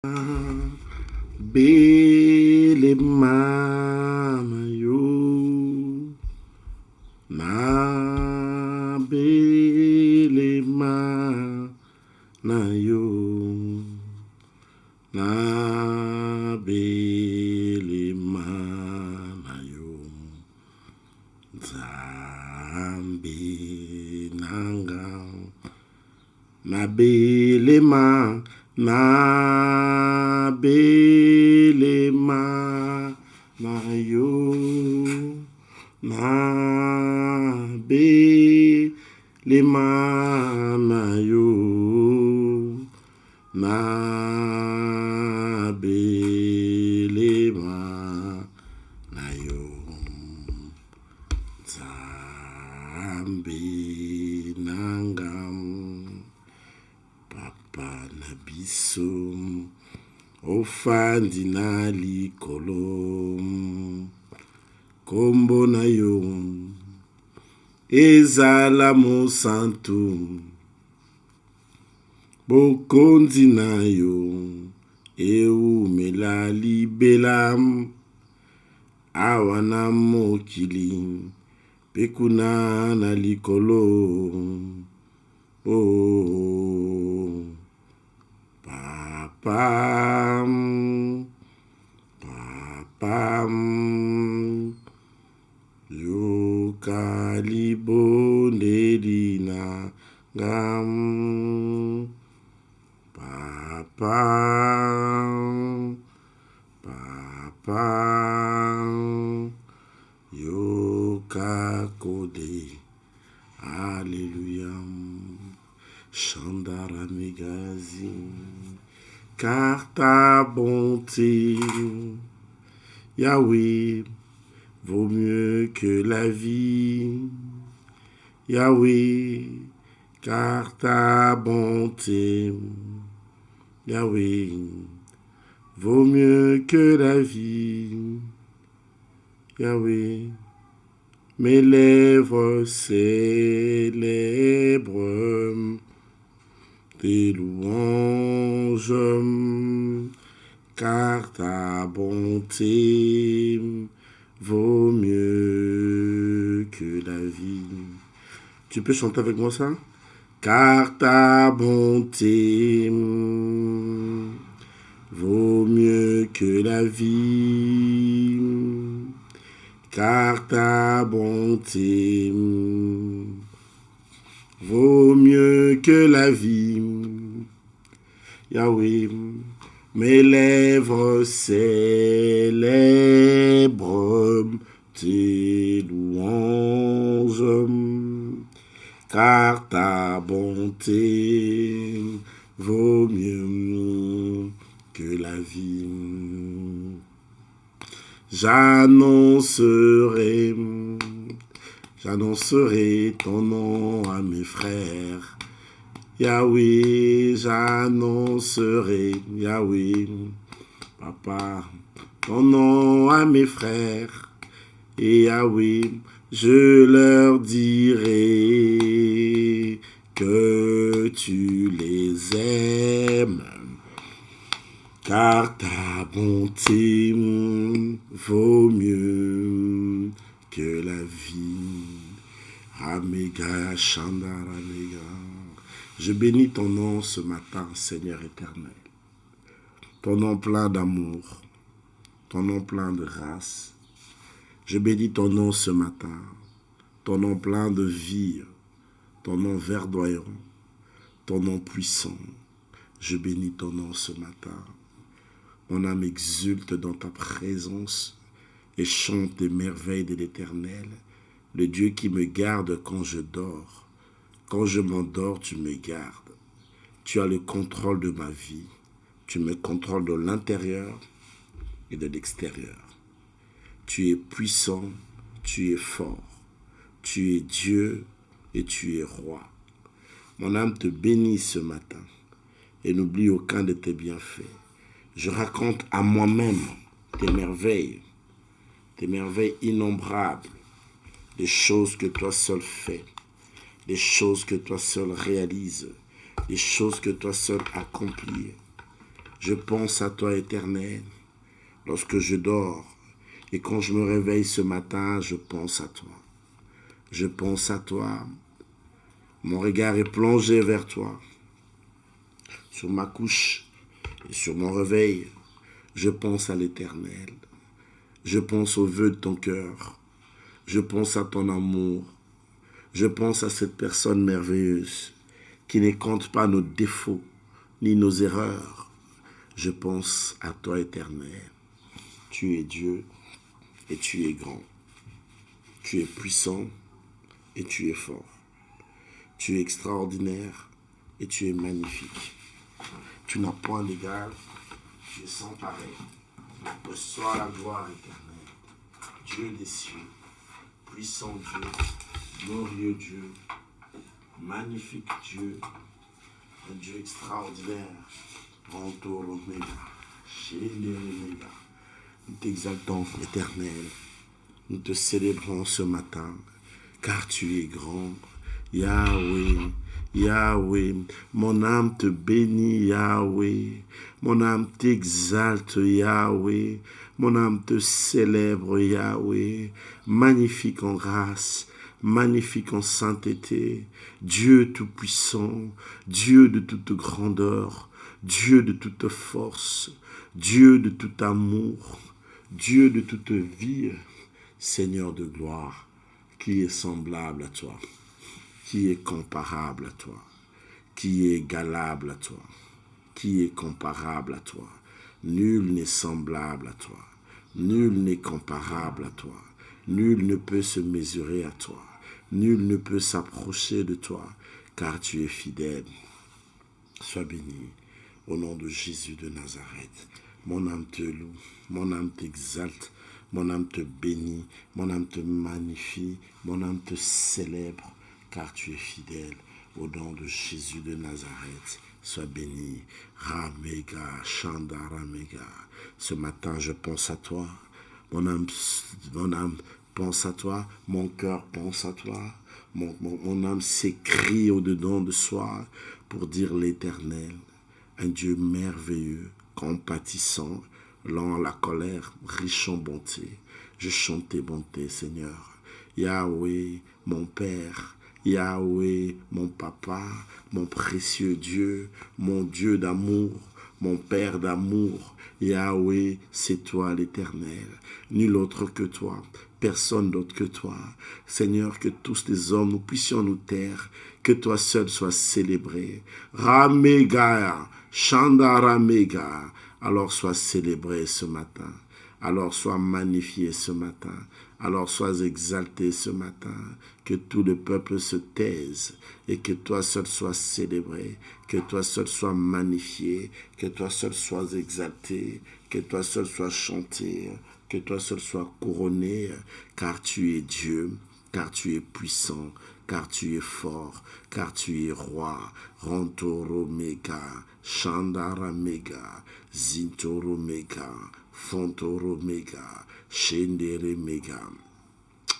Belemana yo na belemana yo na belemana yo Nzambe nanga na belema na belema na yo na belema na yo na belema na yo Nzambe nangam Papa na biso ofandi na likolo kombo na yo ezala mosantu bokonzi na yo eumela libela awa na mokili pekuna na likolo oh Papa yoka libondeli na ngam Papa yoka kode Alléluia Chandara Megazi car ta bonté, Yahweh, vaut mieux que la vie. Yahweh, car ta bonté, Yahweh, vaut mieux que la vie. Yahweh, mes lèvres célèbrent tes louanges, car ta bonté vaut mieux que la vie. Tu peux chanter avec moi ça? Car ta bonté vaut mieux que la vie, car ta bonté vaut mieux que la vie. Yahweh, mes lèvres célèbrent tes louanges, car ta bonté vaut mieux que la vie. J'annoncerai ton nom à mes frères. Yahweh, j'annoncerai, Yahweh, Papa, ton nom à mes frères. Et Yahweh, je leur dirai que tu les aimes. Car ta bonté vaut mieux que la vie. Amega Chandara Mega. Je bénis ton nom ce matin, Seigneur éternel. Ton nom plein d'amour, ton nom plein de grâce. Je bénis ton nom ce matin, ton nom plein de vie, ton nom verdoyant, ton nom puissant. Je bénis ton nom ce matin. Mon âme exulte dans ta présence et chante les merveilles de l'Éternel, le Dieu qui me garde quand je dors. Quand je m'endors, tu me gardes. Tu as le contrôle de ma vie. Tu me contrôles de l'intérieur et de l'extérieur. Tu es puissant, tu es fort. Tu es Dieu et tu es roi. Mon âme te bénit ce matin et n'oublie aucun de tes bienfaits. Je raconte à moi-même tes merveilles innombrables, des choses que toi seul fais, des choses que toi seul réalises, des choses que toi seul accomplis. Je pense à toi, Éternel, lorsque je dors. Et quand je me réveille ce matin, je pense à toi. Je pense à toi. Mon regard est plongé vers toi. Sur ma couche et sur mon réveil, je pense à l'Éternel. Je pense aux vœux de ton cœur. Je pense à ton amour. Je pense à cette personne merveilleuse qui ne compte pas nos défauts ni nos erreurs. Je pense à toi, Éternel. Tu es Dieu et tu es grand. Tu es puissant et tu es fort. Tu es extraordinaire et tu es magnifique. Tu n'as point d'égal, tu es sans pareil. Reçois la gloire éternelle. Dieu des cieux, puissant Dieu, glorieux Dieu, magnifique Dieu, un Dieu extraordinaire, Ranto l'Oméga, chez l'Oméga. Nous t'exaltons, éternel. Nous te célébrons ce matin, car tu es grand. Yahweh, Yahweh, mon âme te bénit, Yahweh. Mon âme t'exalte, Yahweh. Mon âme te célèbre, Yahweh. Magnifique en grâce, magnifique en sainteté. Dieu tout-puissant, Dieu de toute grandeur, Dieu de toute force, Dieu de tout amour, Dieu de toute vie, Seigneur de gloire, qui est semblable à toi, qui est comparable à toi, qui est égalable à toi, qui est comparable à toi. Nul n'est semblable à toi, nul n'est comparable à toi, nul ne peut se mesurer à toi, nul ne peut s'approcher de toi, car tu es fidèle. Sois béni au nom de Jésus de Nazareth. Mon âme te loue, mon âme t'exalte, mon âme te bénit, mon âme te magnifie, mon âme te célèbre, car tu es fidèle. Au nom de Jésus de Nazareth, sois béni. Ramega, Chanda Ramega. Ce matin, je pense à toi. Mon âme pense à toi. Mon cœur pense à toi. Mon âme s'écrie au-dedans de soi pour dire l'Éternel, un Dieu merveilleux, compatissant, lent à la colère, riche en bonté. Je chante tes bontés, Seigneur. Yahweh, mon Père, Yahweh, mon Papa, mon précieux Dieu, mon Dieu d'amour, mon Père d'amour. Yahweh, c'est toi l'Éternel, nul autre que toi, personne d'autre que toi. Seigneur, que tous les hommes, nous puissions nous taire, que toi seul sois célébré. Ramega, Chanda Ramega, alors sois célébré ce matin. Alors sois magnifié ce matin. Alors sois exalté ce matin. Que tout le peuple se taise et que toi seul sois célébré. Que toi seul sois magnifié. Que toi seul sois exalté. Que toi seul sois chanté. Que toi seul sois couronné. Car tu es Dieu. Car tu es puissant. Car tu es fort. Car tu es roi. Rantoro mega. Chandara mega. Zintoro mega. Fontoro mega, Shendere mega,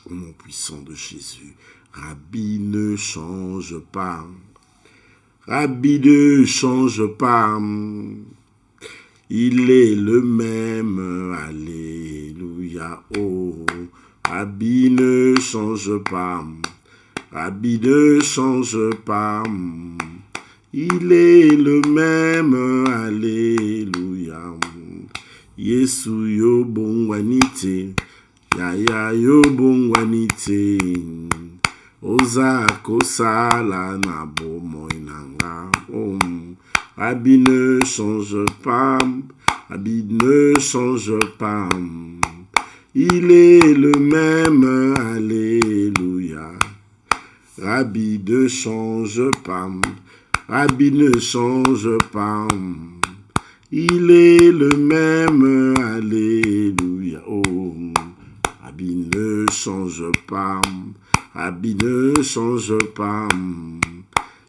au nom puissant de Jésus. Rabbi ne change pas, Rabbi ne change pas, il est le même, alléluia, oh, Rabbi ne change pas, Rabbi ne change pas, il est le même, alléluia. Yesu yo bongwanite, yaya yo bongwanite, oza kosala na bomoy nanga. Rabbi ne change pas, Rabbi ne change pas, il est le même, alléluia. Rabbi ne change pas, Rabbi ne change pas, il est le même, alléluia. Oh, Rabbi ne change pas, Rabbi ne change pas,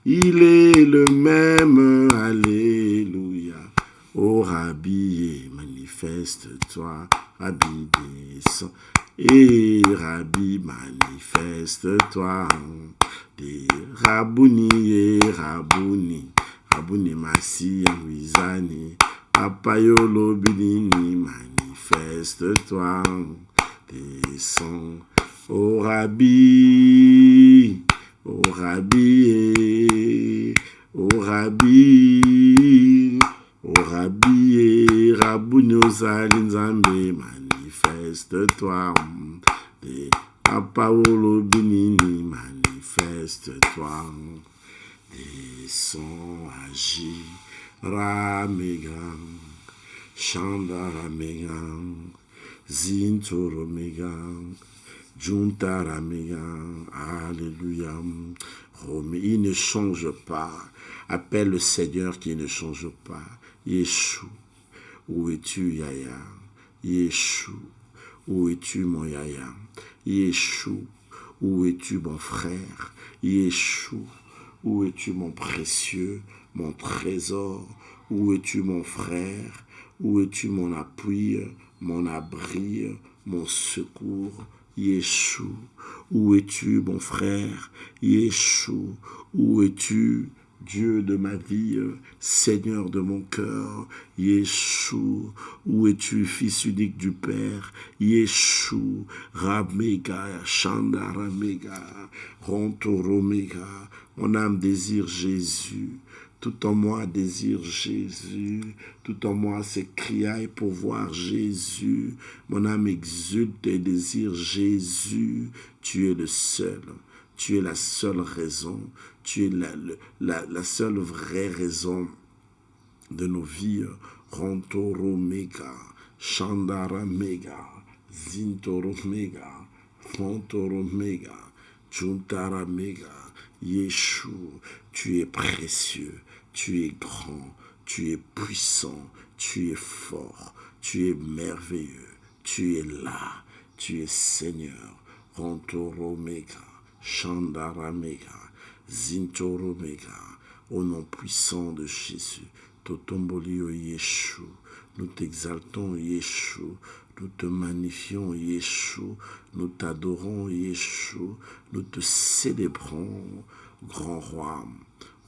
il est le même, alléluia. Oh, Rabbi, manifeste-toi, Rabbi descend, et Rabbi, manifeste-toi, des Rabouni et Rabouni, Rabouni Massi, Wizani, Apayolo Binini, manifeste-toi, descends. Ô Rabbi, ô Rabbi, ô Rabbi, ô Rabbi, Rabuni Osalinzambe, manifeste-toi. Apayolo Binini, manifeste-toi. Descends, agis. Ramega, Shanda Ramega, Zinto Ramega, Junta Ramega, Alléluia. Il ne change pas. Appelle le Seigneur qui ne change pas. Yeshua, où es-tu, Yaya? Yeshua, où es-tu, mon Yaya? Yeshua, où es-tu, mon frère? Yeshua, où es-tu, mon précieux? Mon trésor, où es-tu mon frère? Où es-tu mon appui, mon abri, mon secours? Yeshua, où es-tu mon frère? Yeshua, où es-tu Dieu de ma vie, Seigneur de mon cœur? Yeshua, où es-tu Fils unique du Père? Yeshua, Ramega, Shanda Ramega, Rontoromega, mon âme désire Jésus. Tout en moi désire Jésus, tout en moi s'écrie pour voir Jésus. Mon âme exulte et désire Jésus. Tu es le seul, tu es la seule raison, tu es la seule vraie raison de nos vies. Rontoromega, Shandaramega, Zintoromega, Fontoromega, Juntaramega. Yeshua, tu es précieux, tu es grand, tu es puissant, tu es fort, tu es merveilleux, tu es là, tu es Seigneur. Rontoromega, Shandaramega, Zintoromega, au nom puissant de Jésus. Totombolio Yeshua, nous t'exaltons Yeshua, nous te magnifions Yeshua, nous t'adorons Yeshua, nous te célébrons, grand roi,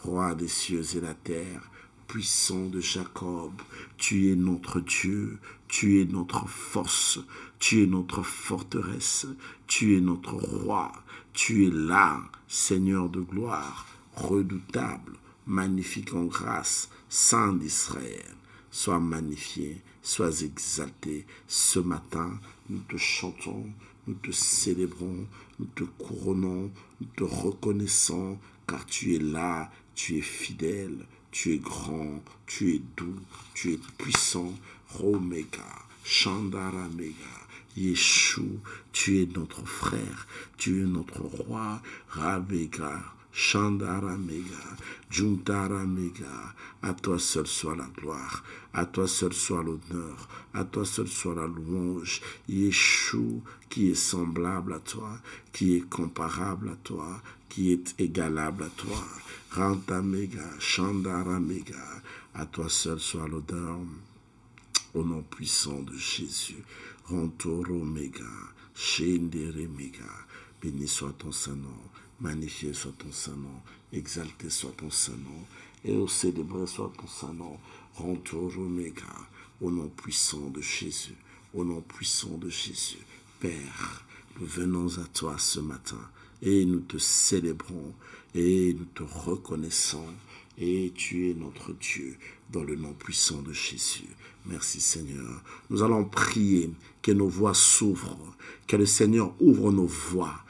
roi des cieux et la terre, puissant de Jacob. Tu es notre Dieu, tu es notre force, tu es notre forteresse, tu es notre roi, tu es là, Seigneur de gloire, redoutable, magnifique en grâce, Saint d'Israël. Sois magnifié, sois exalté. Ce matin, nous te chantons, nous te célébrons, nous te couronnons, nous te reconnaissons, car tu es là, tu es fidèle, tu es grand, tu es doux, tu es puissant. Romega, Shandaramega, Yeshua, tu es notre frère, tu es notre roi. Rabega, Shandaramega, Juntaramega, à toi seul soit la gloire, à toi seul soit l'honneur, à toi seul soit la louange. Yeshua, qui est semblable à toi, qui est comparable à toi, qui est égalable à toi. Rantamega, Shandaramega, à toi seul soit l'honneur, au nom puissant de Jésus. Rantoromega, Shenderemega, béni soit ton Saint-Nom. Magnifié soit ton Saint-Nom, exalté soit ton Saint-Nom, et célébré soit ton Saint-Nom. Rontoromega, au nom puissant de Jésus, au nom puissant de Jésus. Père, nous venons à toi ce matin, et nous te célébrons, et nous te reconnaissons, et tu es notre Dieu, dans le nom puissant de Jésus. Merci Seigneur. Nous allons prier que nos voix s'ouvrent, que le Seigneur ouvre nos voix.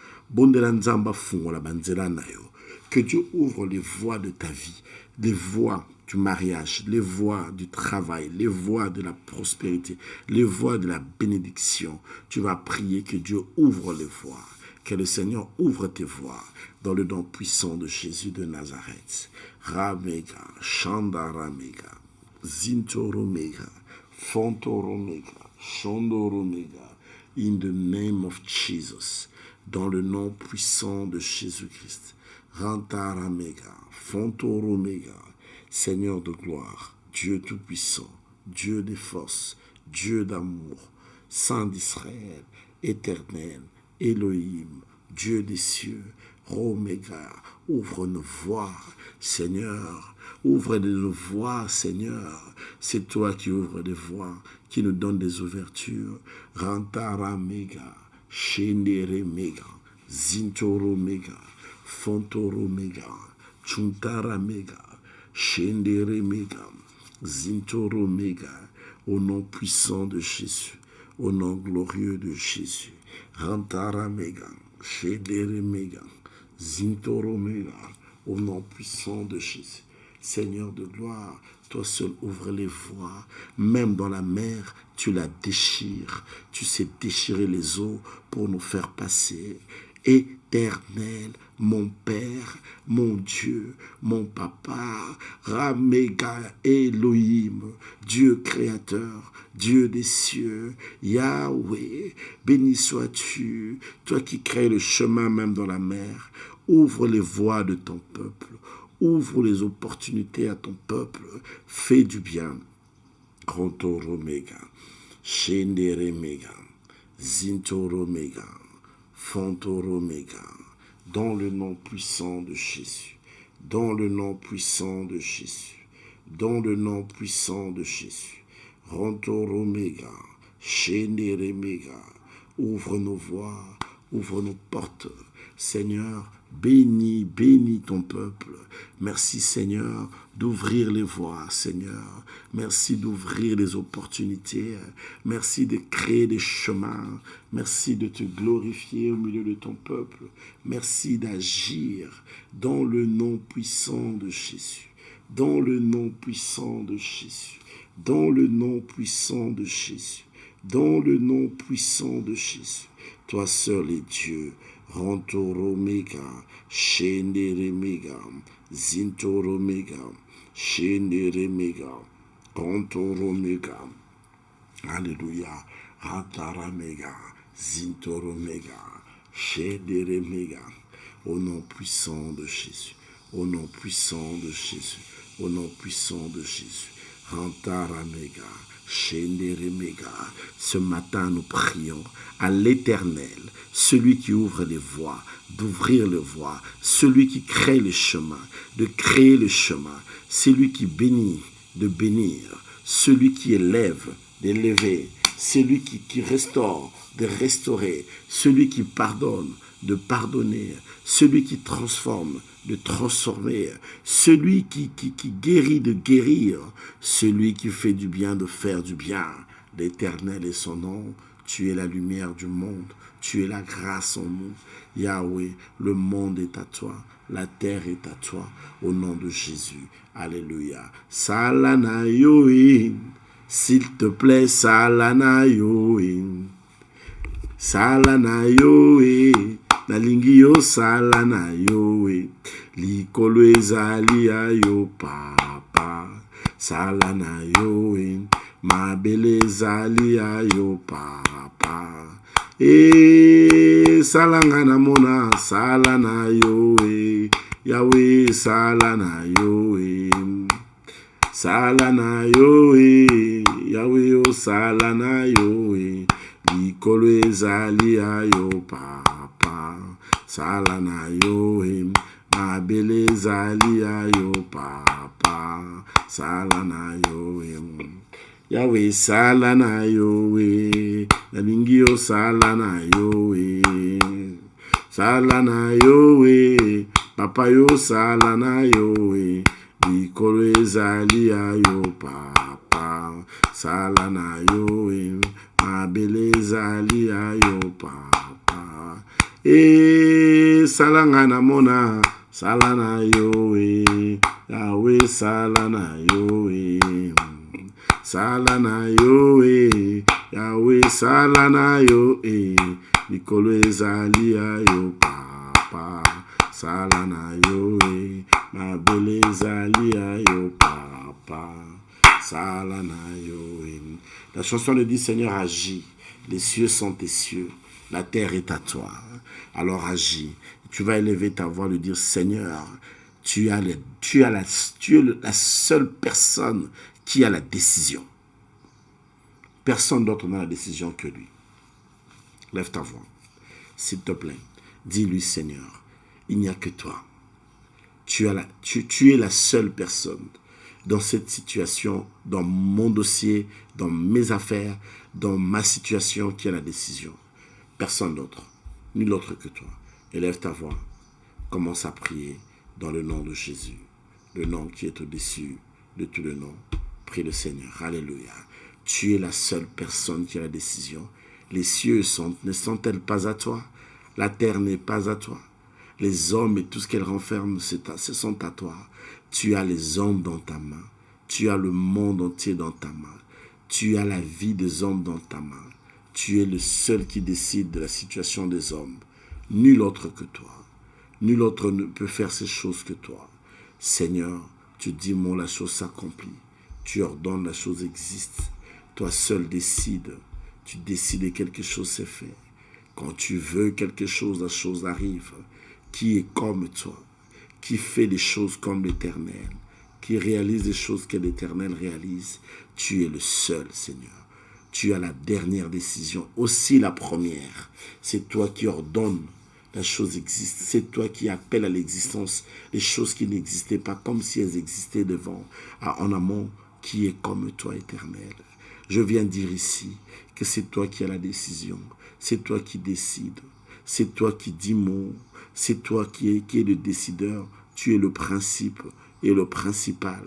Que Dieu ouvre les voies de ta vie, les voies du mariage, les voies du travail, les voies de la prospérité, les voies de la bénédiction. Tu vas prier que Dieu ouvre les voies, que le Seigneur ouvre tes voies dans le nom puissant de Jésus de Nazareth. Ramega, Shandaramega, Zintoromega, Fontoromega, Shandoromega, in the name of Jesus. Dans le nom puissant de Jésus-Christ. Rantaramega, Fontoromega, Seigneur de gloire, Dieu tout-puissant, Dieu des forces, Dieu d'amour, Saint d'Israël, éternel, Elohim, Dieu des cieux, Omega, ouvre nos voies, Seigneur, Ouvre nos voies, Seigneur. C'est toi qui ouvres des voies, qui nous donne des ouvertures. Rantara mega, Shendere mega, Zintoro mega, Fontoro mega, Chuntara mega, Shendere mega, Zintoro mega, au nom puissant de Jésus, au nom glorieux de Jésus. Rantara mega, Shendere mega, Zintoro mega, au nom puissant de Jésus. Seigneur de gloire, toi seul ouvre les voies. Même dans la mer, tu la déchires. Tu sais déchirer les eaux pour nous faire passer. Éternel, mon Père, mon Dieu, mon Papa, Ramega Elohim, Dieu créateur, Dieu des cieux, Yahweh, béni sois-tu, toi qui crées le chemin même dans la mer. Ouvre les voies de ton peuple. Ouvre les opportunités à ton peuple. Fais du bien. Rantoro mega, Shendere mega, Zintoro mega, Fontoro mega. Dans le nom puissant de Jésus. Dans le nom puissant de Jésus. Dans le nom puissant de Jésus. Rantoro mega, Shendere mega. Ouvre nos voies. Ouvre nos portes. Seigneur, bénis, bénis ton peuple. Merci Seigneur d'ouvrir les voies, Seigneur. Merci d'ouvrir les opportunités. Merci de créer des chemins. Merci de te glorifier au milieu de ton peuple. Merci d'agir dans le nom puissant de Jésus. Dans le nom puissant de Jésus. Dans le nom puissant de Jésus. Dans le nom puissant de Jésus. Toi seul est Dieu. Rantoro mega, Shendere mega, Zintoro mega, Shendere mega, Rantoro mega. Alléluia. Rantara mega, Zintoro mega, Shendere mega. Au nom puissant de Jésus. Au nom puissant de Jésus. Au nom puissant de Jésus. Rantara mega. Shendere mega. Ce matin, nous prions à l'Éternel, celui qui ouvre les voies, d'ouvrir les voies, celui qui crée les chemins, de créer le chemin, celui qui bénit, de bénir, celui qui élève, d'élever, celui qui restaure, de restaurer, celui qui pardonne, de pardonner, celui qui transforme, de transformer, celui qui guérit, de guérir, celui qui fait du bien, de faire du bien. L'Éternel est son nom. Tu es la lumière du monde. Tu es la grâce en nous. Yahweh, le monde est à toi. La terre est à toi. Au nom de Jésus. Alléluia. Salana Yoin. S'il te plaît, Salana Yoin. Salana Yoin. Nalingi yo Salana Yoin. Likolo ezali yo papa. Salana Yoin. Mabele ezali yo papa. Salanga na mona salana yo Yahweh salana yo salana yo Yahweh o salana yo likolo ezali yo papa salana yo mabele ezali yo papa salana yo Yahweh salana yo nalingi yo salana yo salana yo papa yo salana yo likolo ezali yo papa salana yo mabele ezali yo papa salanga na mona salana yo Yahweh salana yo salana yo Yahweh salana yo likolo ezali yo papa salana yo mabele ezali yo papa salana yo. La chanson le dit, Seigneur agis, les cieux sont tes cieux, la terre est à toi. Alors agis. Tu vas élever ta voix, lui dire, Seigneur, tu es la seule personne qui a la décision. Personne d'autre n'a la décision que lui. Lève ta voix, s'il te plaît. Dis-lui, Seigneur, il n'y a que toi. Tu es la seule personne dans cette situation, dans mon dossier, dans mes affaires, dans ma situation qui a la décision. Personne d'autre, nul autre que toi. Élève ta voix, commence à prier dans le nom de Jésus, le nom qui est au-dessus de tout le nom. Prie le Seigneur, alléluia. Tu es la seule personne qui a la décision. Les cieux ne sont-elles pas à toi? La terre n'est pas à toi. Les hommes et tout ce qu'elles renferment, ce sont à toi. Tu as les hommes dans ta main. Tu as le monde entier dans ta main. Tu as la vie des hommes dans ta main. Tu es le seul qui décide de la situation des hommes. Nul autre que toi. Nul autre ne peut faire ces choses que toi. Seigneur, tu dis, la chose s'accomplit. Tu ordonnes, la chose existe. Toi seul décides. Tu décides et quelque chose s'est fait. Quand tu veux quelque chose, la chose arrive. Qui est comme toi? Qui fait des choses comme l'Éternel? Qui réalise des choses que l'Éternel réalise? Tu es le seul, Seigneur. Tu as la dernière décision, aussi la première. C'est toi qui ordonnes. La chose existe. C'est toi qui appelles à l'existence les choses qui n'existaient pas, comme si elles existaient devant, en amont, qui est comme toi, Éternel. Je viens dire ici que c'est toi qui as la décision. C'est toi qui décides. C'est toi qui dis mot. C'est toi qui es le décideur. Tu es le principe et le principal.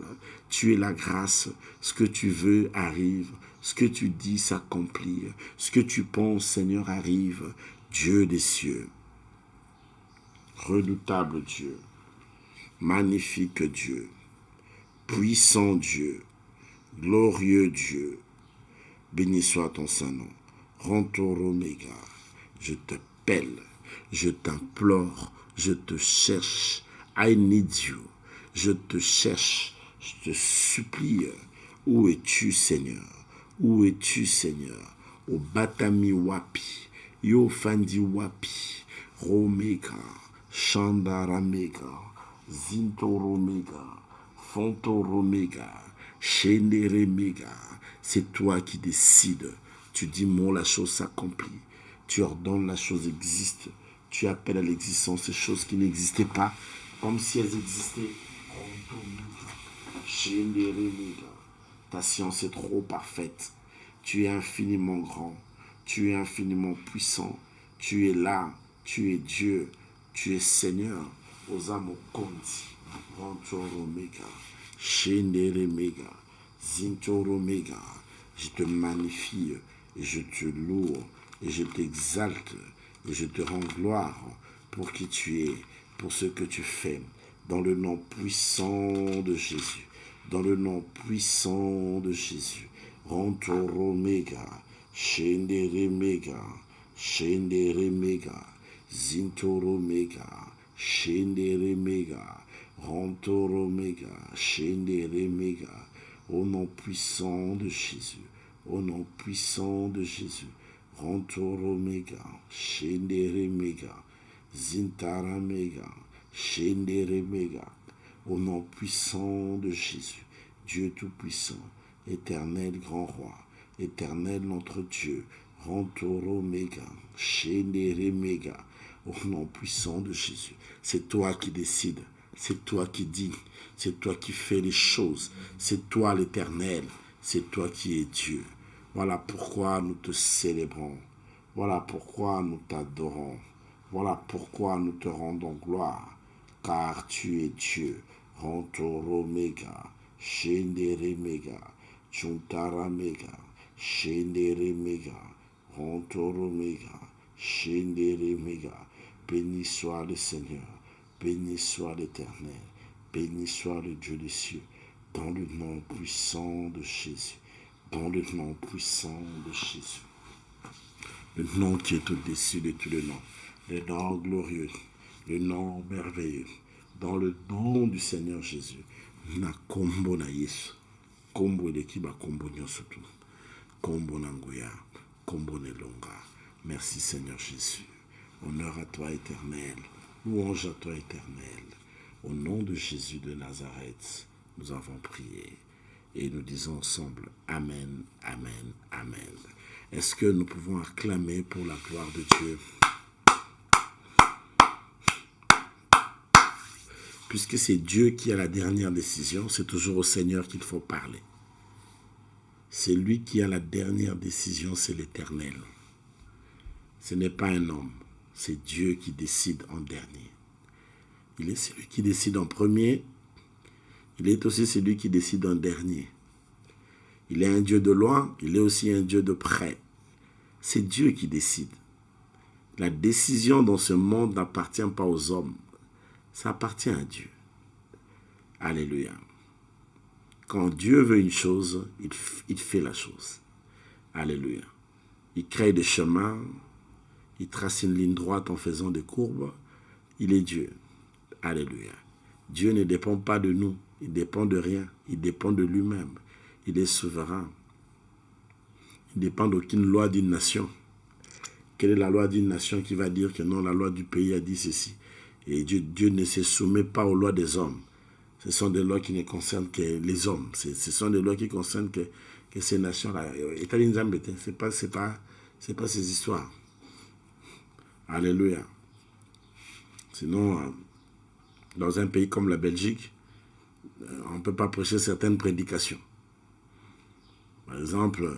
Tu es la grâce. Ce que tu veux arrive. Ce que tu dis s'accomplit. Ce que tu penses, Seigneur, arrive. Dieu des cieux. Redoutable Dieu. Magnifique Dieu. Puissant Dieu. Glorieux Dieu. Béni soit ton Saint-Nom. Rentor Oméga. Je t'appelle. Je t'implore. Je te cherche. I need you. Je te cherche. Je te supplie. Où es-tu, Seigneur? Où es-tu, Seigneur? Au Batami Wapi. Yo Fandi Wapi. Romega. Chandaramega. Zintoromega. Fontoromega. Shenderemega. C'est toi qui décides. Tu dis, la chose s'accomplit. Tu ordonnes, la chose existe. Tu appelles à l'existence ces choses qui n'existaient pas, comme si elles existaient. Ta science est trop parfaite. Tu es infiniment grand. Tu es infiniment puissant. Tu es là. Tu es Dieu. Tu es Seigneur. Osamo Konti. Rantoromega. Shenderemega. Zintoromega. Je te magnifie et je te loue et je t'exalte et je te rends gloire pour qui tu es, pour ce que tu fais, dans le nom puissant de Jésus, dans le nom puissant de Jésus. Rantoromega, Shenderemega, Shenderemega, Zintoromega, Shenderemega, Rantoromega, Shenderemega. Au nom puissant de Jésus, au nom puissant de Jésus, Rantoromega, Shenderemega, Zintaramega, Shenderemega, au nom puissant de Jésus, Dieu Tout-Puissant, éternel grand roi, éternel notre Dieu, Rantoromega, Shenderemega, au nom puissant de Jésus. C'est toi qui décides. C'est toi qui dis, c'est toi qui fais les choses, c'est toi l'Éternel, c'est toi qui es Dieu. Voilà pourquoi nous te célébrons, voilà pourquoi nous t'adorons, voilà pourquoi nous te rendons gloire, car tu es Dieu. Rantoromega, Shenderemega, Chuntaramega, Shenderemega, Rantoromega, Shenderemega. Béni soit le Seigneur. Béni soit l'Éternel, béni soit le Dieu des cieux, dans le nom puissant de Jésus, dans le nom puissant de Jésus. Le nom qui est au-dessus de tous les noms, le nom glorieux, le nom merveilleux, dans le nom du Seigneur Jésus. Na kombo na Yesu, kombo elekiba kombo nyosotu, kombo nangoya, kombo nelonga. Merci Seigneur Jésus. Honneur à toi Éternel. Louange à toi, Éternel. Au nom de Jésus de Nazareth, nous avons prié et nous disons ensemble Amen, Amen, Amen. Est-ce que nous pouvons acclamer pour la gloire de Dieu? puisque c'est Dieu qui a la dernière décision, c'est toujours au Seigneur qu'il faut parler. C'est lui qui a la dernière décision, c'est l'Éternel. Ce n'est pas un homme, c'est Dieu qui décide en dernier. Il est celui qui décide en premier, il est aussi celui qui décide en dernier. Il est un Dieu de loin, il est aussi un Dieu de près. C'est Dieu qui décide. La décision dans ce monde n'appartient pas aux hommes, ça appartient à Dieu. Alléluia. Quand Dieu veut une chose, il fait la chose. Alléluia. Il crée des chemins, il trace une ligne droite en faisant des courbes. Il est Dieu. Alléluia. Dieu ne dépend pas de nous, il dépend de rien, il dépend de lui-même. Il est souverain. Il ne dépend d'aucune loi d'une nation. Quelle est la loi d'une nation qui va dire que non, la loi du pays a dit ceci? Et Dieu ne se soumet pas aux lois des hommes. Ce sont des lois qui ne concernent que les hommes. Ce sont des lois qui concernent que ces nations-là. Ce n'est pas ces histoires. Alléluia. Sinon, dans un pays comme la Belgique, on ne peut pas prêcher certaines prédications. Par exemple,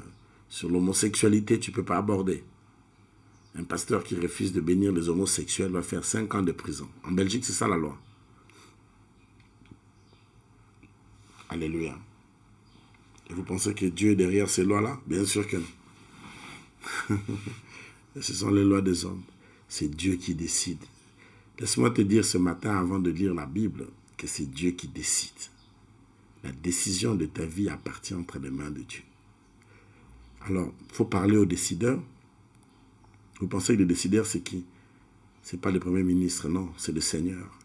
sur l'homosexualité, tu ne peux pas aborder. Un pasteur qui refuse de bénir les homosexuels va faire 5 ans de prison. En Belgique, c'est ça la loi. Alléluia. Et vous pensez que Dieu est derrière ces lois-là? Bien sûr que non. Ce sont les lois des hommes. C'est Dieu qui décide. Laisse-moi te dire ce matin, avant de lire la Bible, que c'est Dieu qui décide. La décision de ta vie appartient entre les mains de Dieu. Alors, il faut parler aux décideurs. Vous pensez que le décideur, c'est qui? Ce n'est pas le Premier ministre, non, c'est le Seigneur.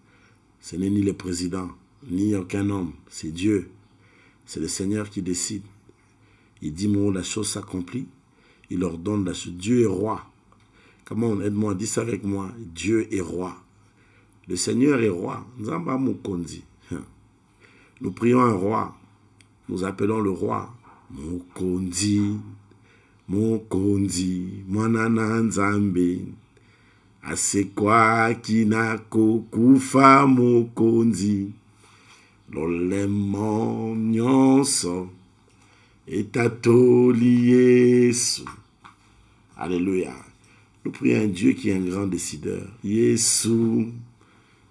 Ce n'est ni le président, ni aucun homme, c'est Dieu. C'est le Seigneur qui décide. Il dit, moi, la chose s'accomplit. Il ordonne la chose. Dieu est roi. Comment, aide-moi, dis ça avec moi. Dieu est roi. Le Seigneur est roi. Nous prions un roi. Nous appelons le roi. Mokondi, Mokondi, Mwanana Nzambe. Asekwa kinako kufa Mokondi. Lolemo nyonso. Etatoli Yesu. Alléluia. Nous prions un Dieu qui est un grand décideur. Yesu.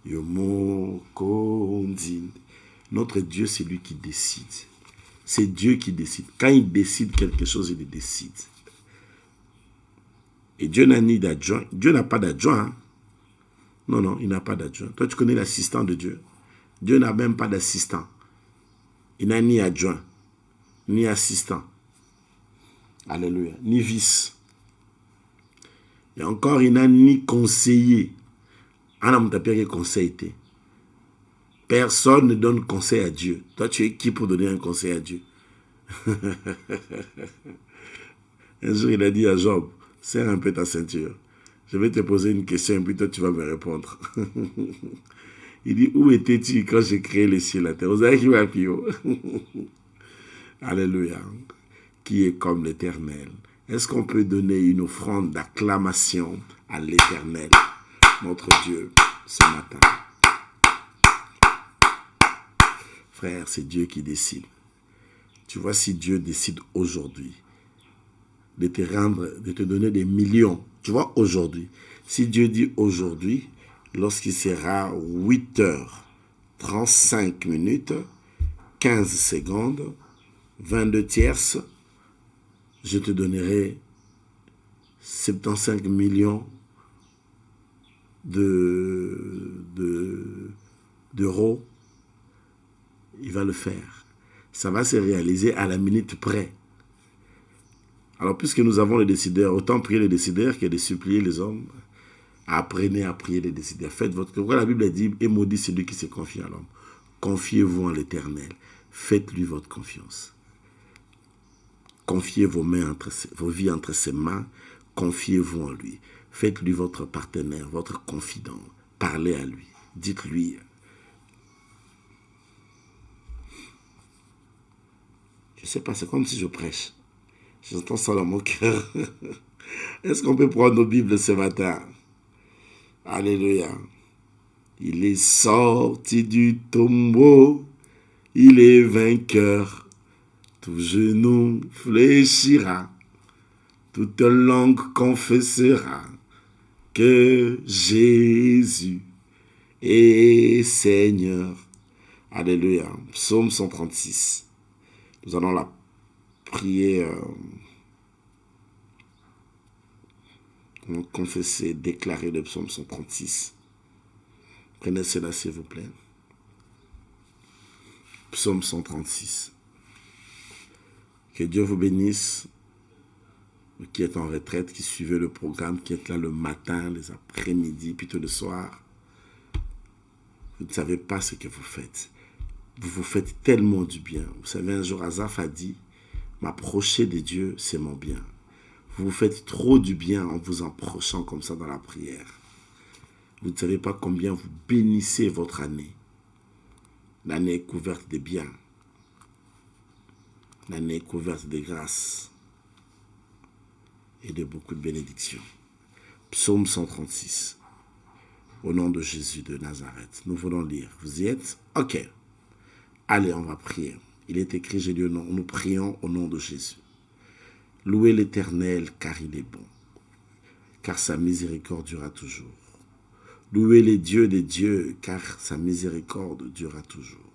Yomokondi. Notre Dieu, c'est lui qui décide. C'est Dieu qui décide. Quand il décide quelque chose, il le décide. Et Dieu n'a ni d'adjoint. Dieu n'a pas d'adjoint. Hein? Non, il n'a pas d'adjoint. Toi, tu connais l'assistant de Dieu. Dieu n'a même pas d'assistant. Il n'a ni adjoint, ni assistant. Alléluia. Ni vice. Et encore, il n'a ni conseiller. Personne ne donne conseil à Dieu. Toi, tu es qui pour donner un conseil à Dieu? Un jour, il a dit à Job, serre un peu ta ceinture. Je vais te poser une question et puis toi, tu vas me répondre. Il dit, où étais-tu quand j'ai créé les cieux et la terre? Vous avez qui m'a appuyé? Alléluia. Qui est comme l'Éternel? Est-ce qu'on peut donner une offrande d'acclamation à l'Éternel, notre Dieu, ce matin? Frère, c'est Dieu qui décide. Tu vois, si Dieu décide aujourd'hui de te donner des millions, tu vois, aujourd'hui, si Dieu dit aujourd'hui, lorsqu'il sera 8h35, 15 secondes, 22 tierces, je te donnerai 75 millions d'euros. Il va le faire. Ça va se réaliser à la minute près. Alors, puisque nous avons les décideurs, autant prier les décideurs que de supplier les hommes. Apprenez à prier les décideurs. Faites votre... Pourquoi la Bible dit, et maudit celui qui se confie à l'homme. Confiez-vous en l'Éternel. Faites-lui votre confiance. Confiez vos vies entre ses mains. Confiez-vous en lui. Faites-lui votre partenaire, votre confident. Parlez à lui. Dites-lui... Je ne sais pas, c'est comme si je prêche. J'entends ça dans mon cœur. Est-ce qu'on peut prendre nos Bibles ce matin? Alléluia. Il est sorti du tombeau, il est vainqueur. Tout genou fléchira, toute langue confessera que Jésus est Seigneur. Alléluia. Psaume 136. Nous allons la prier, confesser, déclarer le psaume 136. Prenez cela s'il vous plaît. Psaume 136. Que Dieu vous bénisse. Vous qui êtes en retraite, qui suivez le programme, qui êtes là le matin, les après-midi, puis tout le soir. Vous ne savez pas ce que vous faites. Vous vous faites tellement du bien. Vous savez, un jour, Asaph a dit, m'approcher de Dieu, c'est mon bien. Vous vous faites trop du bien en vous approchant comme ça dans la prière. Vous ne savez pas combien vous bénissez votre année. L'année est couverte de biens. L'année est couverte de grâce et de beaucoup de bénédictions. Psaume 136. Au nom de Jésus de Nazareth. Nous voulons lire. Vous y êtes? Ok. Allez, on va prier. Il est écrit, j'ai dit au nom. Nous prions au nom de Jésus. Louez l'Éternel car il est bon, car sa miséricorde durera toujours. Louez les dieux des dieux, car sa miséricorde durera toujours.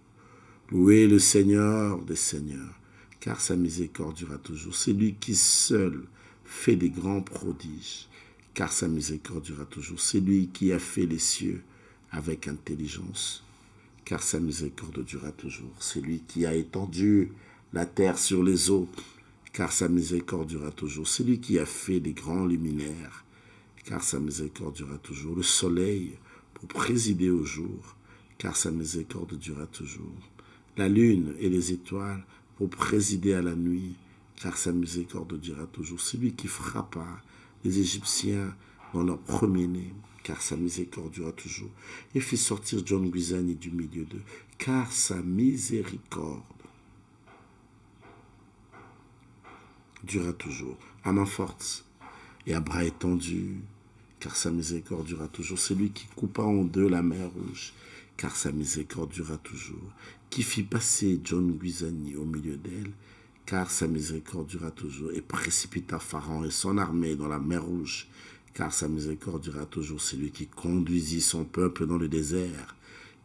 Louez le Seigneur des seigneurs, car sa miséricorde durera toujours. C'est lui qui seul fait des grands prodiges, car sa miséricorde durera toujours. C'est lui qui a fait les cieux avec intelligence, car sa miséricorde durera toujours. C'est lui qui a étendu la terre sur les eaux, car sa miséricorde durera toujours. C'est lui qui a fait les grands luminaires, car sa miséricorde durera toujours. Le soleil pour présider au jour, car sa miséricorde durera toujours. La lune et les étoiles pour présider à la nuit, car sa miséricorde durera toujours. C'est lui qui frappa les Égyptiens dans leur premier-né, car sa miséricorde durera toujours. Et fit sortir John Guisani du milieu d'eux, car sa miséricorde durera toujours. À main forte et à bras étendus, car sa miséricorde durera toujours. C'est lui qui coupa en deux la mer rouge, car sa miséricorde durera toujours. Qui fit passer John Guisani au milieu d'elle, car sa miséricorde durera toujours. Et précipita Pharaon et son armée dans la mer rouge, car sa miséricorde durera toujours. C'est lui qui conduisit son peuple dans le désert,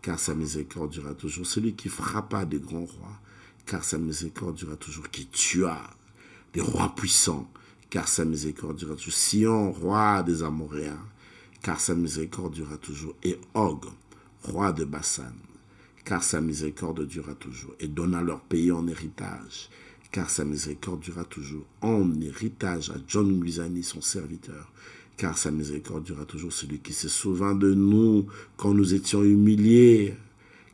car sa miséricorde durera toujours. C'est lui qui frappa des grands rois, car sa miséricorde durera toujours. Qui tua des rois puissants, car sa miséricorde durera toujours. Sion, roi des Amoréens, car sa miséricorde durera toujours. Et Og, roi de Bassan, car sa miséricorde durera toujours. Et donna leur pays en héritage, car sa miséricorde durera toujours. En héritage à John Guisani, son serviteur, car sa miséricorde durera toujours. Celui qui se souvint de nous quand nous étions humiliés,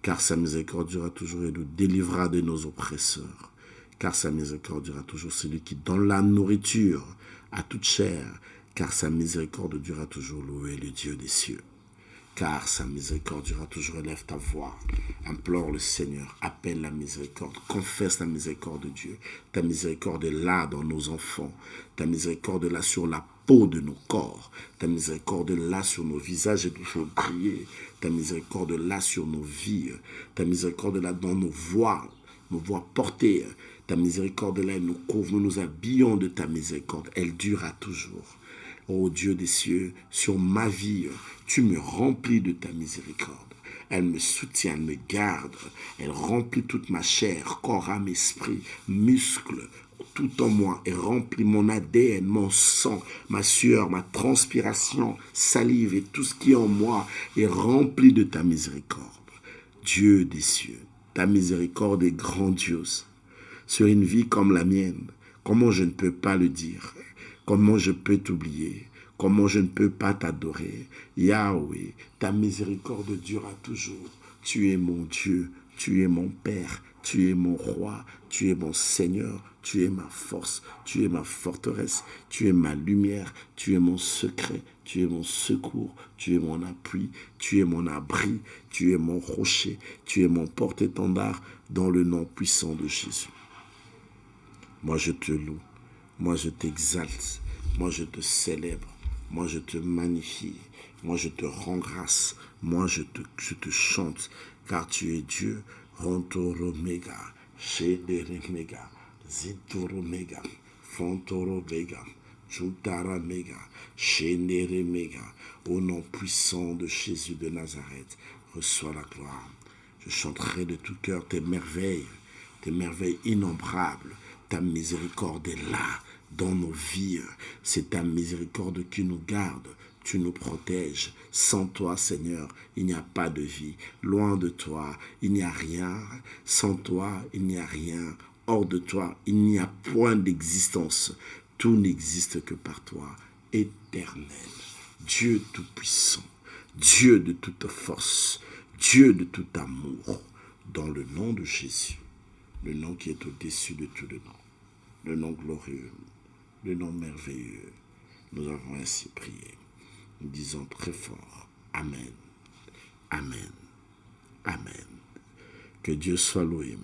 car sa miséricorde durera toujours et nous délivra de nos oppresseurs. Car sa miséricorde durera toujours. Celui qui donne la nourriture à toute chair, car sa miséricorde durera toujours. Louez le Dieu des cieux, car sa miséricorde durera toujours. Élève ta voix, implore le Seigneur, appelle la miséricorde, confesse la miséricorde de Dieu. Ta miséricorde est là dans nos enfants, ta miséricorde est là sur la peau de nos corps, ta miséricorde est là sur nos visages et nous faut prier, ta miséricorde est là sur nos vies, ta miséricorde est là dans nos voix portées. Ta miséricorde est là, elle nous couvre, nous nous habillons de ta miséricorde. Elle durera toujours. Ô Dieu des cieux, sur ma vie, tu me remplis de ta miséricorde. Elle me soutient, elle me garde. Elle remplit toute ma chair, corps, âme, esprit, muscles, tout en moi. Elle remplit mon ADN, mon sang, ma sueur, ma transpiration, salive et tout ce qui est en moi est rempli de ta miséricorde. Dieu des cieux, ta miséricorde est grandiose. Sur une vie comme la mienne, comment je ne peux pas le dire? Comment je peux t'oublier? Comment je ne peux pas t'adorer? Yahweh, ta miséricorde durera toujours. Tu es mon Dieu, tu es mon Père, tu es mon Roi, tu es mon Seigneur, tu es ma force, tu es ma forteresse, tu es ma lumière, tu es mon secret, tu es mon secours, tu es mon appui, tu es mon abri, tu es mon rocher, tu es mon porte-étendard dans le nom puissant de Jésus. Moi je te loue, moi je t'exalte, moi je te célèbre, Moi, je te magnifie. Moi, je te rends grâce. Moi, je te chante. Car tu es Dieu. Rontoro Mega. Shedere Mega. Zitoro Mega. Fontoro Mega. Chutara Mega. Shenere Mega. Au nom puissant de Jésus de Nazareth, reçois la gloire. Je chanterai de tout cœur tes merveilles innombrables. Ta miséricorde est là, dans nos vies. C'est ta miséricorde qui nous garde. Tu nous protèges. Sans toi, Seigneur, il n'y a pas de vie. Loin de toi, il n'y a rien. Sans toi, il n'y a rien. Hors de toi, il n'y a point d'existence. Tout n'existe que par toi, éternel. Dieu tout-puissant, Dieu de toute force, Dieu de tout amour, dans le nom de Jésus, le nom qui est au-dessus de tout le nom, le nom glorieux, le nom merveilleux. Nous avons ainsi prié. Nous disons très fort, Amen, Amen, Amen. Que Dieu soit loué.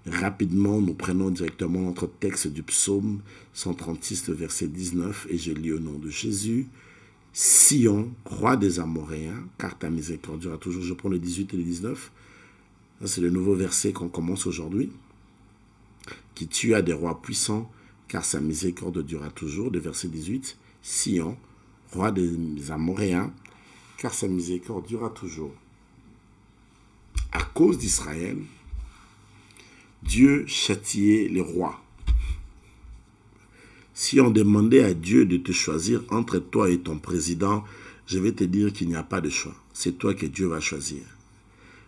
Rapidement, nous prenons directement notre texte du psaume 136, le verset 19, et je lis au nom de Jésus. Sion, roi des Amoréens, car ta miséricorde durera toujours. Je prends le 18 et le 19. Ça, c'est le nouveau verset qu'on commence aujourd'hui. Qui tua des rois puissants, car sa miséricorde durera toujours. Le verset 18. Sion, roi des Amoréens, car sa miséricorde durera toujours. À cause d'Israël, Dieu châtiait les rois. Si on demandait à Dieu de te choisir entre toi et ton président, je vais te dire qu'il n'y a pas de choix. C'est toi que Dieu va choisir.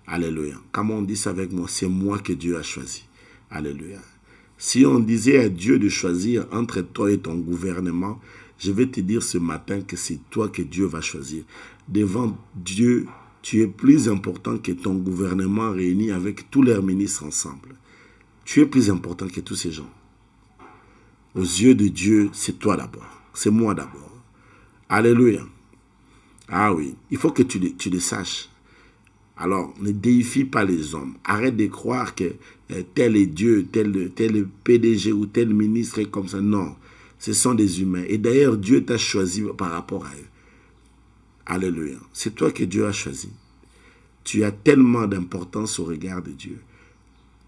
Alléluia. Comme on dit ça avec moi, c'est moi que Dieu a choisi. Alléluia. Si on disait à Dieu de choisir entre toi et ton gouvernement, je vais te dire ce matin que c'est toi que Dieu va choisir. Devant Dieu, tu es plus important que ton gouvernement réuni avec tous leurs ministres ensemble. Tu es plus important que tous ces gens. Aux yeux de Dieu, c'est toi d'abord. C'est moi d'abord. Alléluia. Ah oui, il faut que tu le saches. Alors, ne déifie pas les hommes. Arrête de croire que tel est Dieu, tel PDG ou tel ministre est comme ça. Non, ce sont des humains. Et d'ailleurs, Dieu t'a choisi par rapport à eux. Alléluia. C'est toi que Dieu a choisi. Tu as tellement d'importance au regard de Dieu.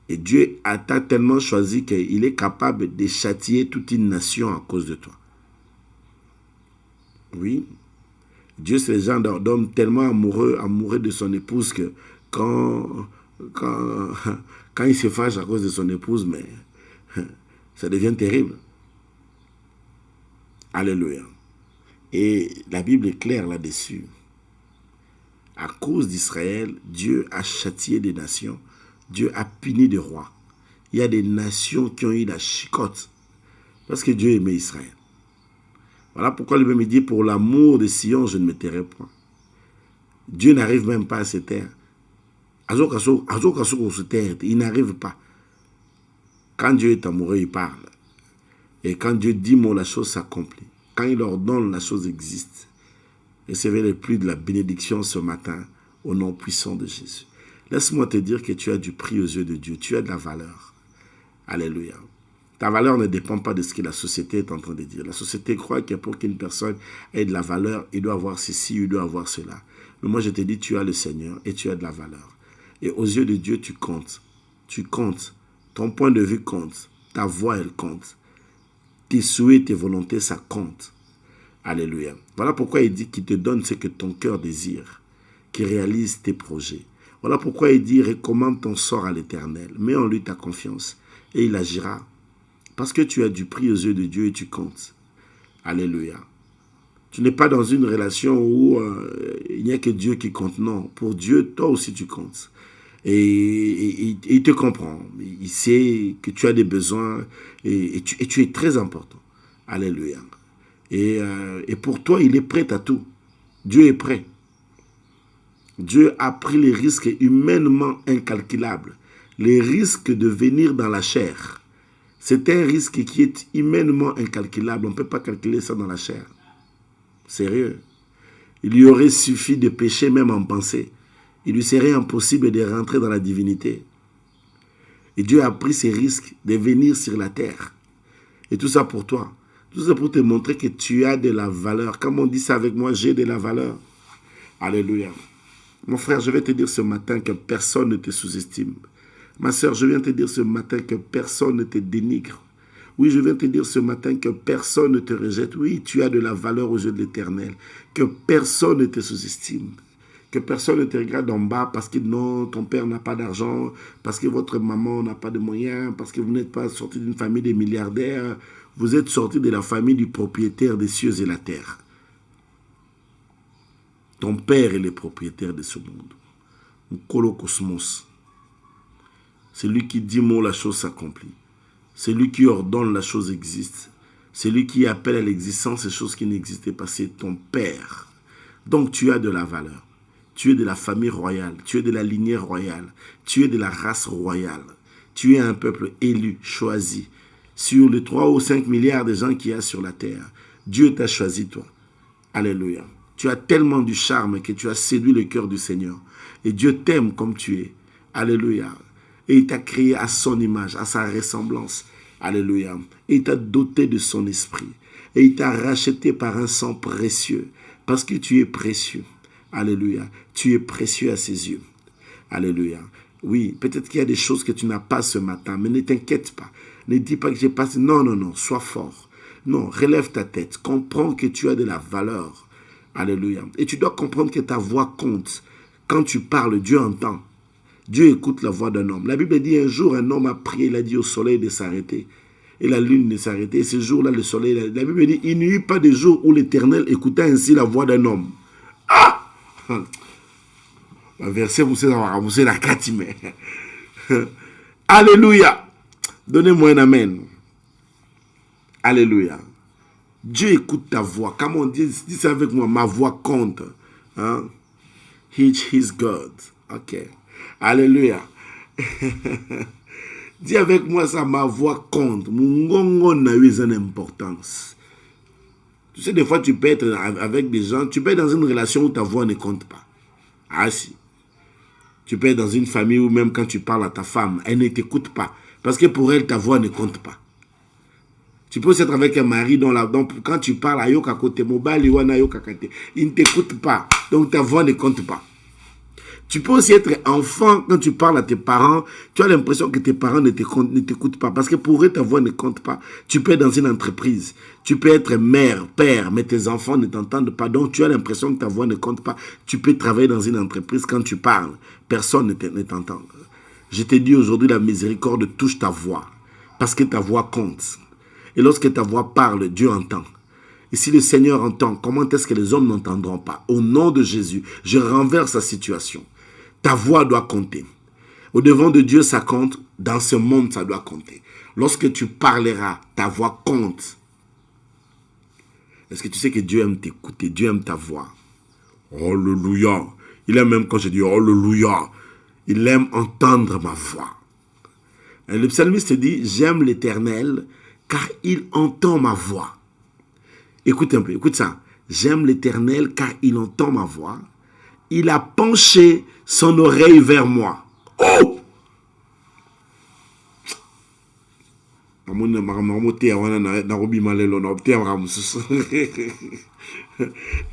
Et Dieu t'a tellement choisi qu'il est capable de châtier toute une nation à cause de toi. Oui. Dieu, c'est le genre d'homme tellement amoureux de son épouse que quand il se fâche à cause de son épouse, mais ça devient terrible. Alléluia. Et la Bible est claire là-dessus. À cause d'Israël, Dieu a châtié des nations. Dieu a puni des rois. Il y a des nations qui ont eu la chicote parce que Dieu aimait Israël. Voilà pourquoi le même dit, pour l'amour de Sion, je ne me tairai point. Dieu n'arrive même pas à se taire. Il n'arrive pas. Quand Dieu est amoureux, il parle. Et quand Dieu dit mot, la chose s'accomplit. Quand il ordonne, la chose existe. Recevez le plus de la bénédiction ce matin au nom puissant de Jésus. Laisse-moi te dire que tu as du prix aux yeux de Dieu. Tu as de la valeur. Alléluia. Ta valeur ne dépend pas de ce que la société est en train de dire. La société croit que pour qu'une personne ait de la valeur, il doit avoir ceci, il doit avoir cela. Mais moi, je te dis, tu as le Seigneur et tu as de la valeur. Et aux yeux de Dieu, tu comptes. Tu comptes. Ton point de vue compte. Ta voix, elle compte. Tes souhaits, tes volontés, ça compte. Alléluia. Voilà pourquoi il dit qu'il te donne ce que ton cœur désire, qu'il réalise tes projets. Voilà pourquoi il dit, recommande ton sort à l'Éternel. Mets en lui ta confiance et il agira. Parce que tu as du prix aux yeux de Dieu et tu comptes. Alléluia. Tu n'es pas dans une relation où il n'y a que Dieu qui compte. Non, pour Dieu, toi aussi tu comptes. Et il te comprend. Il sait que tu as des besoins et tu es très important. Alléluia. Et pour toi, il est prêt à tout. Dieu est prêt. Dieu a pris les risques humainement incalculables. Les risques de venir dans la chair. C'est un risque qui est humainement incalculable. On ne peut pas calculer ça dans la chair. Sérieux. Il lui aurait suffi de pécher même en pensée. Il lui serait impossible de rentrer dans la divinité. Et Dieu a pris ces risques de venir sur la terre. Et tout ça pour toi. Tout ça pour te montrer que tu as de la valeur. Comme on dit ça avec moi, j'ai de la valeur. Alléluia. Mon frère, je vais te dire ce matin que personne ne te sous-estime. Ma soeur, je viens te dire ce matin que personne ne te dénigre. Oui, je viens te dire ce matin que personne ne te rejette. Oui, tu as de la valeur aux yeux de l'Éternel. Que personne ne te sous-estime. Que personne ne te regarde en bas parce que non, ton père n'a pas d'argent, parce que votre maman n'a pas de moyens, parce que vous n'êtes pas sorti d'une famille de milliardaires. Vous êtes sorti de la famille du propriétaire des cieux et la terre. Ton père est le propriétaire de ce monde. Kolokosmos. C'est lui qui dit mot, la chose s'accomplit. C'est lui qui ordonne, la chose existe. C'est lui qui appelle à l'existence ces choses qui n'existaient pas. C'est ton père. Donc tu as de la valeur. Tu es de la famille royale. Tu es de la lignée royale. Tu es de la race royale. Tu es un peuple élu, choisi. Sur les 3 ou 5 milliards de gens qu'il y a sur la terre, Dieu t'a choisi toi. Alléluia. Tu as tellement du charme que tu as séduit le cœur du Seigneur. Et Dieu t'aime comme tu es. Alléluia. Et il t'a créé à son image, à sa ressemblance. Alléluia. Et il t'a doté de son esprit. Et il t'a racheté par un sang précieux. Parce que tu es précieux. Alléluia. Tu es précieux à ses yeux. Alléluia. Oui, peut-être qu'il y a des choses que tu n'as pas ce matin, mais ne t'inquiète pas. Ne dis pas que j'ai pas... Non, non, non, sois fort. Non, relève ta tête. Comprends que tu as de la valeur. Alléluia. Et tu dois comprendre que ta voix compte. Quand tu parles, Dieu entend. Dieu écoute la voix d'un homme. La Bible dit un jour, un homme a prié, il a dit au soleil de s'arrêter. Et la lune de s'arrêter. Et ce jour-là, le soleil... La Bible dit, il n'y eut pas de jour où l'Éternel écouta ainsi la voix d'un homme. Ah! Verset, vous savez, la katime. Alléluia. Donnez-moi un amen. Alléluia. Dieu écoute ta voix. Comme on dit, dis ça avec moi, ma voix compte. Hein? He's God. Ok. Alléluia. Dis avec moi ça, ma voix compte. Mon n'a eu une importance. Tu sais, des fois, tu peux être avec des gens, tu peux être dans une relation où ta voix ne compte pas. Ah si. Tu peux être dans une famille où même quand tu parles à ta femme, elle ne t'écoute pas. Parce que pour elle, ta voix ne compte pas. Tu peux aussi être avec un mari dont quand tu parles à Yoka côté mobile, il ne t'écoute pas. Donc ta voix ne compte pas. Tu peux aussi être enfant, quand tu parles à tes parents, tu as l'impression que tes parents ne t'écoutent pas. Parce que pour eux, ta voix ne compte pas. Tu peux être dans une entreprise. Tu peux être mère, père, mais tes enfants ne t'entendent pas. Donc tu as l'impression que ta voix ne compte pas. Tu peux travailler dans une entreprise, quand tu parles, personne ne t'entend. Je te dis aujourd'hui, la miséricorde touche ta voix. Parce que ta voix compte. Et lorsque ta voix parle, Dieu entend. Et si le Seigneur entend, comment est-ce que les hommes n'entendront pas? Au nom de Jésus, je renverse la situation. Ta voix doit compter. Au devant de Dieu, ça compte. Dans ce monde, ça doit compter. Lorsque tu parleras, ta voix compte. Est-ce que tu sais que Dieu aime t'écouter? Dieu aime ta voix. Alléluia. Il aime même quand je dis Alléluia. Il aime entendre ma voix. Et le psalmiste dit, j'aime l'Éternel car il entend ma voix. Écoute un peu, écoute ça. J'aime l'Éternel car il entend ma voix. Il a penché son oreille vers moi. Oh!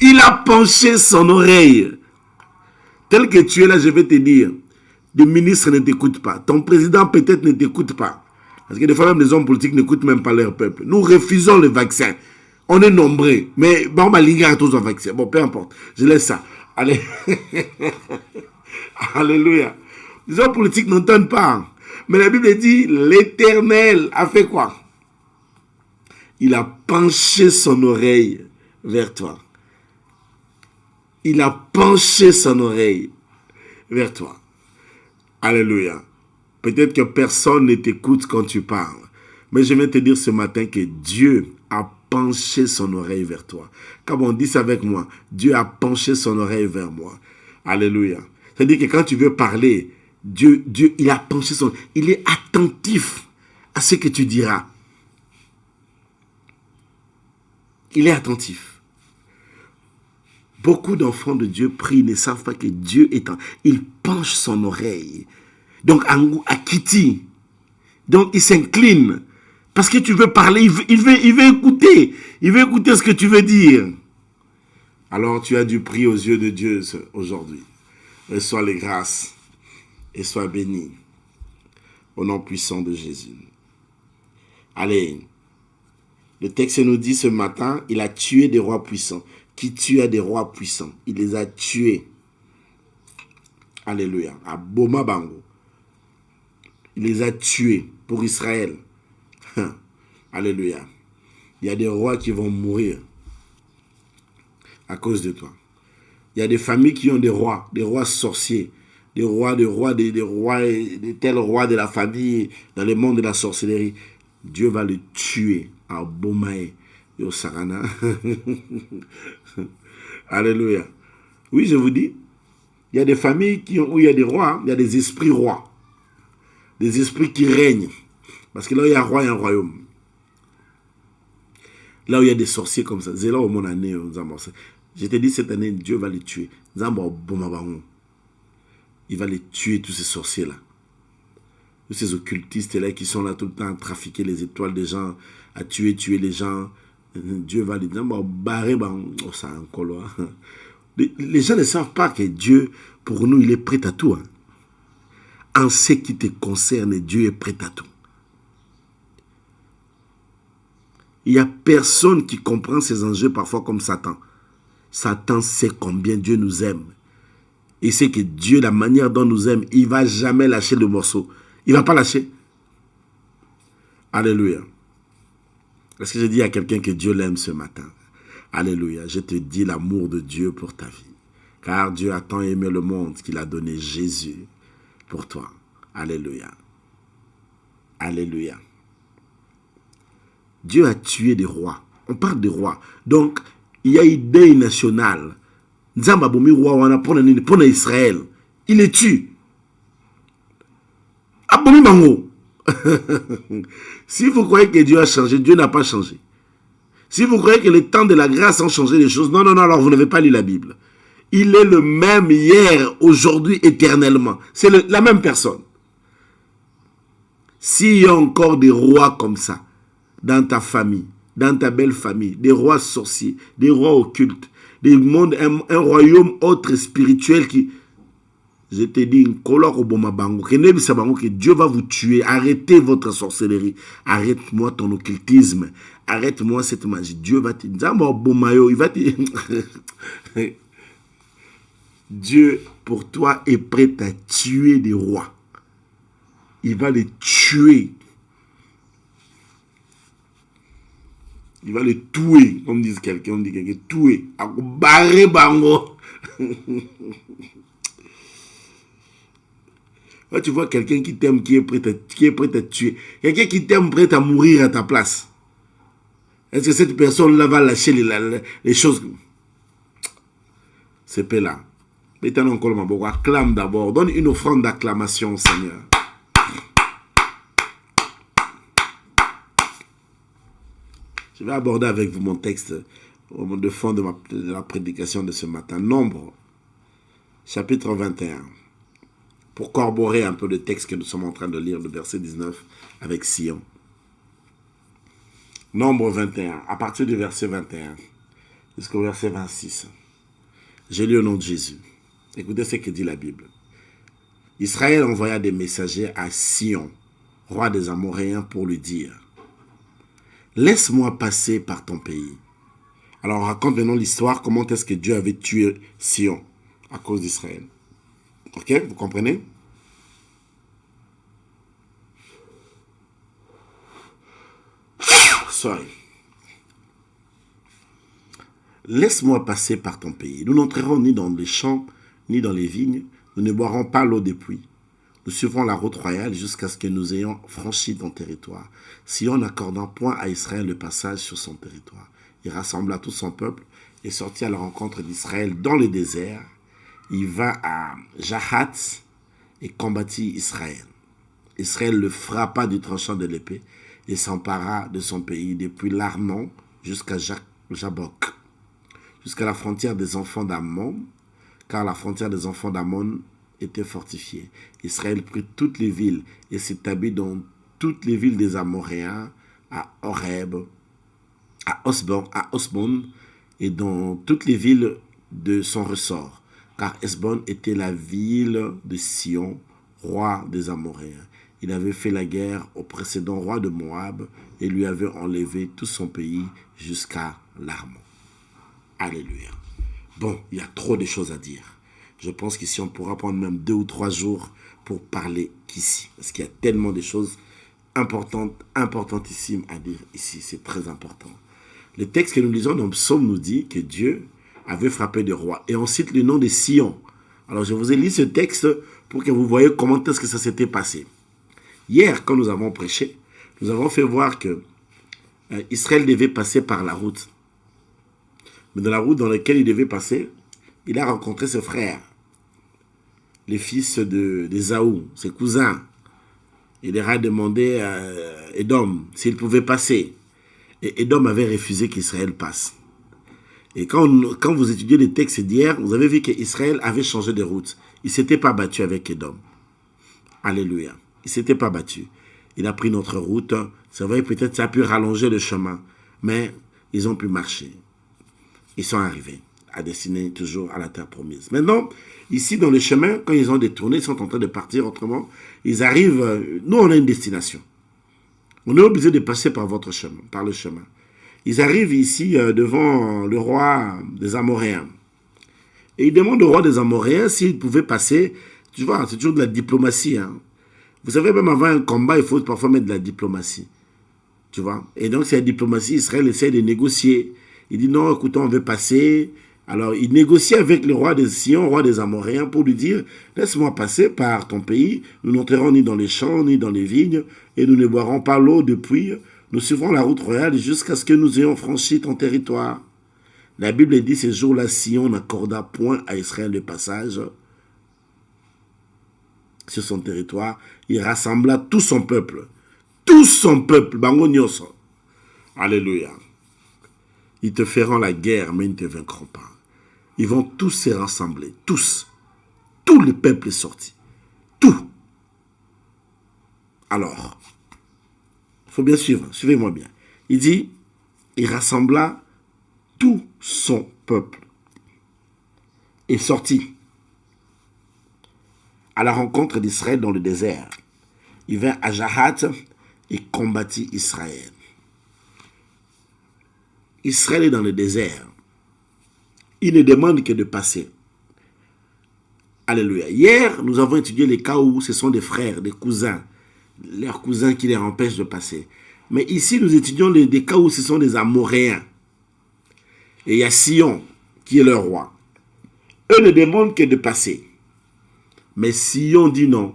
Il a penché son oreille. Tel que tu es là, je vais te dire, les ministres ne t'écoutent pas. Ton président peut-être ne t'écoute pas. Parce que des fois, même les hommes politiques n'écoutent même pas leur peuple. Nous refusons le vaccin. On est nombreux. Mais bon, bah, les tous un vaccin. Bon, peu importe. Je laisse ça. Allez. Alléluia. Les hommes politiques n'entendent pas. Mais la Bible dit, l'Éternel a fait quoi? Il a penché son oreille vers toi. Il a penché son oreille vers toi. Alléluia. Peut-être que personne ne t'écoute quand tu parles. Mais je viens te dire ce matin que Dieu a penché son oreille vers toi. Comme on dit ça avec moi, Dieu a penché son oreille vers moi. Alléluia. C'est-à-dire que quand tu veux parler, Dieu, il a penché son... Il est attentif à ce que tu diras. Il est attentif. Beaucoup d'enfants de Dieu prient, ne savent pas que Dieu est... Il penche son oreille. Donc, à Kitty. Donc, il s'incline. Parce que tu veux parler, il veut écouter. Il veut écouter ce que tu veux dire. Alors tu as du prix aux yeux de Dieu aujourd'hui. Reçois les grâces et sois béni. Au nom puissant de Jésus. Allez. Le texte nous dit ce matin, il a tué des rois puissants. Qui tua des rois puissants? Il les a tués. Alléluia. À Boma Bango. Il les a tués pour Israël. Alléluia. Il y a des rois qui vont mourir à cause de toi. Il y a des familles qui ont des rois sorciers, des rois, des tels rois de la famille dans le monde de la sorcellerie. Dieu va les tuer à Bomae et au Sarana. Alléluia. Oui, je vous dis, il y a des familles où il y a des rois, il y a des esprits rois. Des esprits qui règnent. Parce que là où il y a un roi, il y a un royaume. Là où il y a des sorciers comme ça, c'est là où mon année, je te dis cette année, Dieu va les tuer. Il va les tuer, tous ces sorciers-là. Tous ces occultistes-là qui sont là tout le temps à trafiquer les étoiles des gens, à tuer les gens. Dieu va les dire, les gens ne savent pas que Dieu, pour nous, il est prêt à tout. En ce qui te concerne, Dieu est prêt à tout. Il n'y a personne qui comprend ces enjeux parfois comme Satan. Satan sait combien Dieu nous aime. Il sait que Dieu, la manière dont nous aime, il ne va jamais lâcher le morceau. Il ne va pas lâcher. Alléluia. Est-ce que je dis à quelqu'un que Dieu l'aime ce matin? Alléluia. Je te dis l'amour de Dieu pour ta vie. Car Dieu a tant aimé le monde qu'il a donné Jésus pour toi. Alléluia. Alléluia. Dieu a tué des rois. On parle des rois. Donc, il y a une idée nationale. Nzamba bomi roi wana pour Israël. Il les tue. Abomi bango. Si vous croyez que Dieu a changé, Dieu n'a pas changé. Si vous croyez que les temps de la grâce ont changé les choses, non, alors vous n'avez pas lu la Bible. Il est le même hier, aujourd'hui, éternellement. C'est la même personne. S'il y a encore des rois comme ça, dans ta famille, dans ta belle famille, des rois sorciers, des rois occultes, des mondes, un royaume autre spirituel qui... Je te dis, que Dieu va vous tuer. Arrêtez votre sorcellerie. Arrête-moi ton occultisme. Arrête-moi cette magie. Dieu va te dire, il va te... Dieu, pour toi, est prêt à tuer des rois. Il va les tuer. Il va les tuer, comme dit quelqu'un, tuer. Barré bango. Là, tu vois quelqu'un qui t'aime, qui est prêt à tuer. Quelqu'un qui t'aime, prêt à mourir à ta place. Est-ce que cette personne-là va lâcher les choses? C'est pas là. Acclame d'abord. Donne une offrande d'acclamation, Seigneur. Je vais aborder avec vous mon texte de fond de la prédication de ce matin. Nombre, chapitre 21. Pour corroborer un peu le texte que nous sommes en train de lire, le verset 19, avec Sion. Nombre 21, à partir du verset 21 jusqu'au verset 26. J'ai lu au nom de Jésus. Écoutez ce que dit la Bible. Israël envoya des messagers à Sion, roi des Amoréens, pour lui dire: laisse-moi passer par ton pays. Alors raconte maintenant l'histoire, comment est-ce que Dieu avait tué Sion à cause d'Israël. Ok, vous comprenez? Sorry. Laisse-moi passer par ton pays. Nous n'entrerons ni dans les champs, ni dans les vignes. Nous ne boirons pas l'eau des puits. Nous suivrons la route royale jusqu'à ce que nous ayons franchi ton territoire. Sion n'accordant point à Israël le passage sur son territoire. Il rassembla tout son peuple et sortit à la rencontre d'Israël dans le désert. Il va à Jahat et combattit Israël. Israël le frappa du tranchant de l'épée et s'empara de son pays depuis l'Arnon jusqu'à Jabok, jusqu'à la frontière des enfants d'Ammon, car la frontière des enfants d'Ammon était fortifiée. Israël prit toutes les villes et s'établit dans toutes les villes des Amoréens, à Horeb, à Osbon et dans toutes les villes de son ressort, car Hesbon était la ville de Sion, roi des Amoréens. Il avait fait la guerre au précédent roi de Moab et lui avait enlevé tout son pays jusqu'à l'Arnon. Alléluia. Bon, il y a trop de choses à dire. Je pense qu'ici, on pourra prendre même 2 ou 3 jours pour parler qu'ici. Parce qu'il y a tellement de choses importantissimes à dire ici. C'est très important. Le texte que nous lisons dans le psaume nous dit que Dieu avait frappé des rois. Et on cite le nom de Sion. Alors, je vous ai lu ce texte pour que vous voyez comment est-ce que ça s'était passé. Hier, quand nous avons prêché, nous avons fait voir que Israël devait passer par la route. Mais dans la route dans laquelle il devait passer, il a rencontré ses frères, les fils d'Ésaü, ses cousins. Il leur a demandé à Édom s'il pouvait passer. Et Édom avait refusé qu'Israël passe. Et quand vous étudiez les textes d'hier, vous avez vu qu'Israël avait changé de route. Il ne s'était pas battu avec Édom. Alléluia. Il ne s'était pas battu. Il a pris notre route. C'est vrai, peut-être ça a pu rallonger le chemin. Mais ils ont pu marcher. Ils sont arrivés à destiner toujours à la terre promise. Maintenant, ici dans le chemin, quand ils ont détourné, ils sont en train de partir autrement. Ils arrivent, nous on a une destination. On est obligé de passer par votre chemin, par le chemin. Ils arrivent ici devant le roi des Amoréens. Et ils demandent au roi des Amoréens s'il pouvait passer. Tu vois, c'est toujours de la diplomatie. Hein. Vous savez, même avant un combat, il faut parfois mettre de la diplomatie. Tu vois. Et donc, c'est la diplomatie. Israël essaie de négocier. Il dit non, écoutez, on veut passer. Alors, il négocie avec le roi des Sion, roi des Amoréens, pour lui dire, laisse-moi passer par ton pays. Nous n'entrerons ni dans les champs, ni dans les vignes, et nous ne boirons pas l'eau depuis. Nous suivrons la route royale jusqu'à ce que nous ayons franchi ton territoire. La Bible dit, ces jours-là, Sion n'accorda point à Israël le passage sur son territoire. Il rassembla tout son peuple. Tout son peuple. Bangognoso. Alléluia. Ils te feront la guerre, mais ils ne te vaincront pas. Ils vont tous se rassembler. Tous. Tout le peuple est sorti. Tout. Alors, il faut bien suivre. Suivez-moi bien. Il dit, il rassembla tout son peuple. Et sortit à la rencontre d'Israël dans le désert. Il vint à Jahat et combattit Israël. Israël est dans le désert. Il ne demande que de passer. Alléluia. Hier, nous avons étudié les cas où ce sont des frères, des cousins, leurs cousins qui les empêchent de passer. Mais ici, nous étudions des cas où ce sont des Amoréens. Et il y a Sion qui est leur roi. Eux ne demandent que de passer. Mais Sion dit non.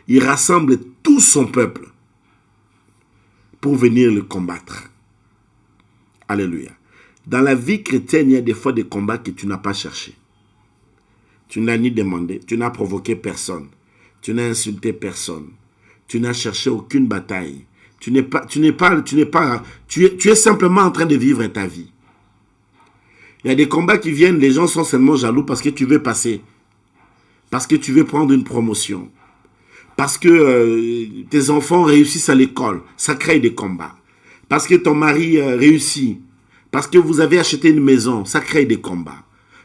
Il rassemble tout son peuple pour venir le combattre. Alléluia. Dans la vie chrétienne, il y a des fois des combats que tu n'as pas cherchés. Tu n'as ni demandé, tu n'as provoqué personne, tu n'as insulté personne, tu n'as cherché aucune bataille. Tu es simplement en train de vivre ta vie. Il y a des combats qui viennent, les gens sont seulement jaloux parce que tu veux passer, parce que tu veux prendre une promotion, parce que tes enfants réussissent à l'école, ça crée des combats. Parce que ton mari réussit, parce que vous avez acheté une maison, ça crée des combats.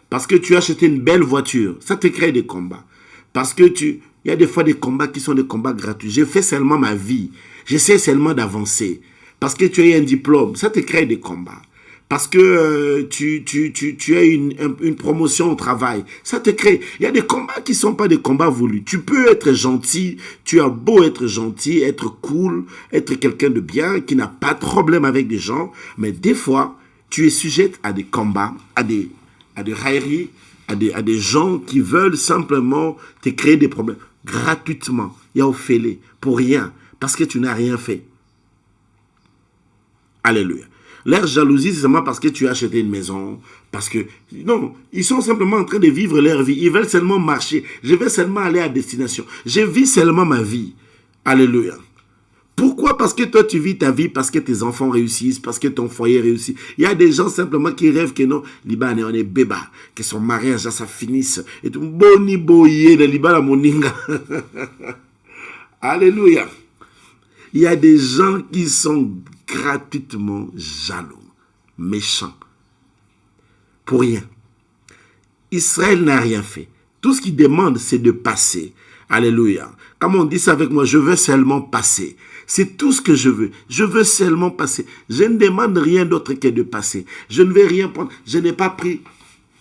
Parce que tu as acheté une belle voiture, ça te crée des combats. Parce que il y a des fois des combats qui sont des combats gratuits. J'ai fait seulement ma vie, j'essaie seulement d'avancer. Parce que tu as eu un diplôme, ça te crée des combats. Parce que tu as une promotion au travail, ça te crée. Il y a des combats qui ne sont pas des combats voulus. Tu peux être gentil, tu as beau être gentil, être cool, être quelqu'un de bien, qui n'a pas de problème avec des gens, mais des fois, tu es sujet à des combats, à des railleries, à des gens qui veulent simplement te créer des problèmes gratuitement. Il y a au fêlé, pour rien, parce que tu n'as rien fait. Alléluia. Leur jalousie, c'est seulement parce que tu as acheté une maison, parce que... Non, ils sont simplement en train de vivre leur vie. Ils veulent seulement marcher. Je vais seulement aller à destination. Je vis seulement ma vie. Alléluia. Pourquoi? Parce que toi, tu vis ta vie, parce que tes enfants réussissent, parce que ton foyer réussit. Il y a des gens simplement qui rêvent que non, Liban, on est béba, que son mariage, ça finisse. Et tout, boni boye, de Liban, la moninga. Alléluia. Il y a des gens qui sont gratuitement jaloux, méchants, pour rien. Israël n'a rien fait. Tout ce qu'il demande, c'est de passer. Alléluia. Comme on dit ça avec moi, je veux seulement passer. C'est tout ce que je veux. Je veux seulement passer. Je ne demande rien d'autre que de passer. Je ne vais rien prendre. Je n'ai pas pris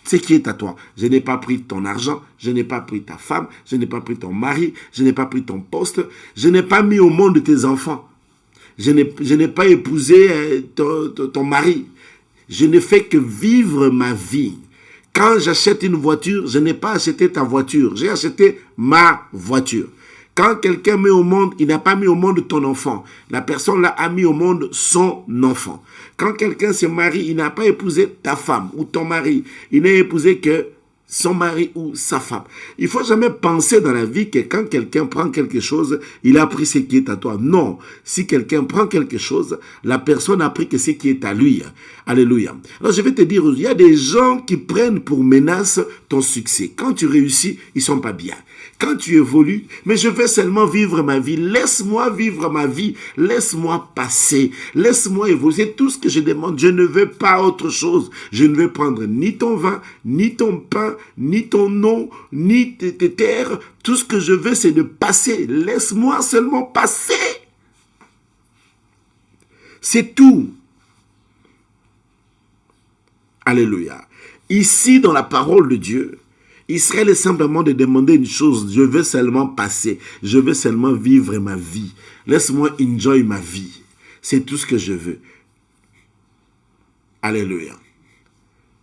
ce qui est à toi. Je n'ai pas pris ton argent. Je n'ai pas pris ta femme. Je n'ai pas pris ton mari. Je n'ai pas pris ton poste. Je n'ai pas mis au monde tes enfants. Je n'ai pas épousé ton mari. Je ne fais que vivre ma vie. Quand j'achète une voiture, je n'ai pas acheté ta voiture. J'ai acheté ma voiture. Quand quelqu'un met au monde, il n'a pas mis au monde ton enfant. La personne là a mis au monde son enfant. Quand quelqu'un se marie, il n'a pas épousé ta femme ou ton mari. Il n'a épousé que son mari ou sa femme. Il ne faut jamais penser dans la vie que quand quelqu'un prend quelque chose, il a pris ce qui est à toi. Non. Si quelqu'un prend quelque chose, la personne a pris que ce qui est à lui. Alléluia. Alors je vais te dire, il y a des gens qui prennent pour menace ton succès. Quand tu réussis, ils ne sont pas bien. Quand tu évolues, mais je veux seulement vivre ma vie. Laisse-moi vivre ma vie. Laisse-moi passer. Laisse-moi évoluer. C'est tout ce que je demande. Je ne veux pas autre chose. Je ne veux prendre ni ton vin, ni ton pain, ni ton eau, ni tes terres. Tout ce que je veux, c'est de passer. Laisse-moi seulement passer. C'est tout. Alléluia. Ici, dans la parole de Dieu, Israël est simplement de demander une chose. Je veux seulement passer. Je veux seulement vivre ma vie. Laisse-moi enjoy ma vie. C'est tout ce que je veux. Alléluia.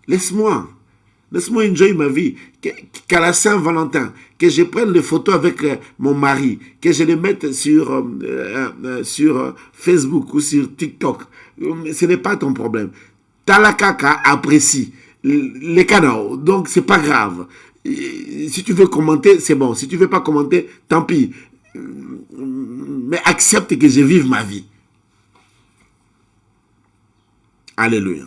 Laisse-moi enjoy ma vie. Qu'à la Saint-Valentin, que je prenne les photos avec mon mari, que je les mette sur Facebook ou sur TikTok. Ce n'est pas ton problème. Talakaka apprécie les canaux, donc c'est pas grave. Si tu veux commenter, c'est bon. Si tu veux pas commenter, tant pis. Mais accepte que je vive ma vie. Alléluia.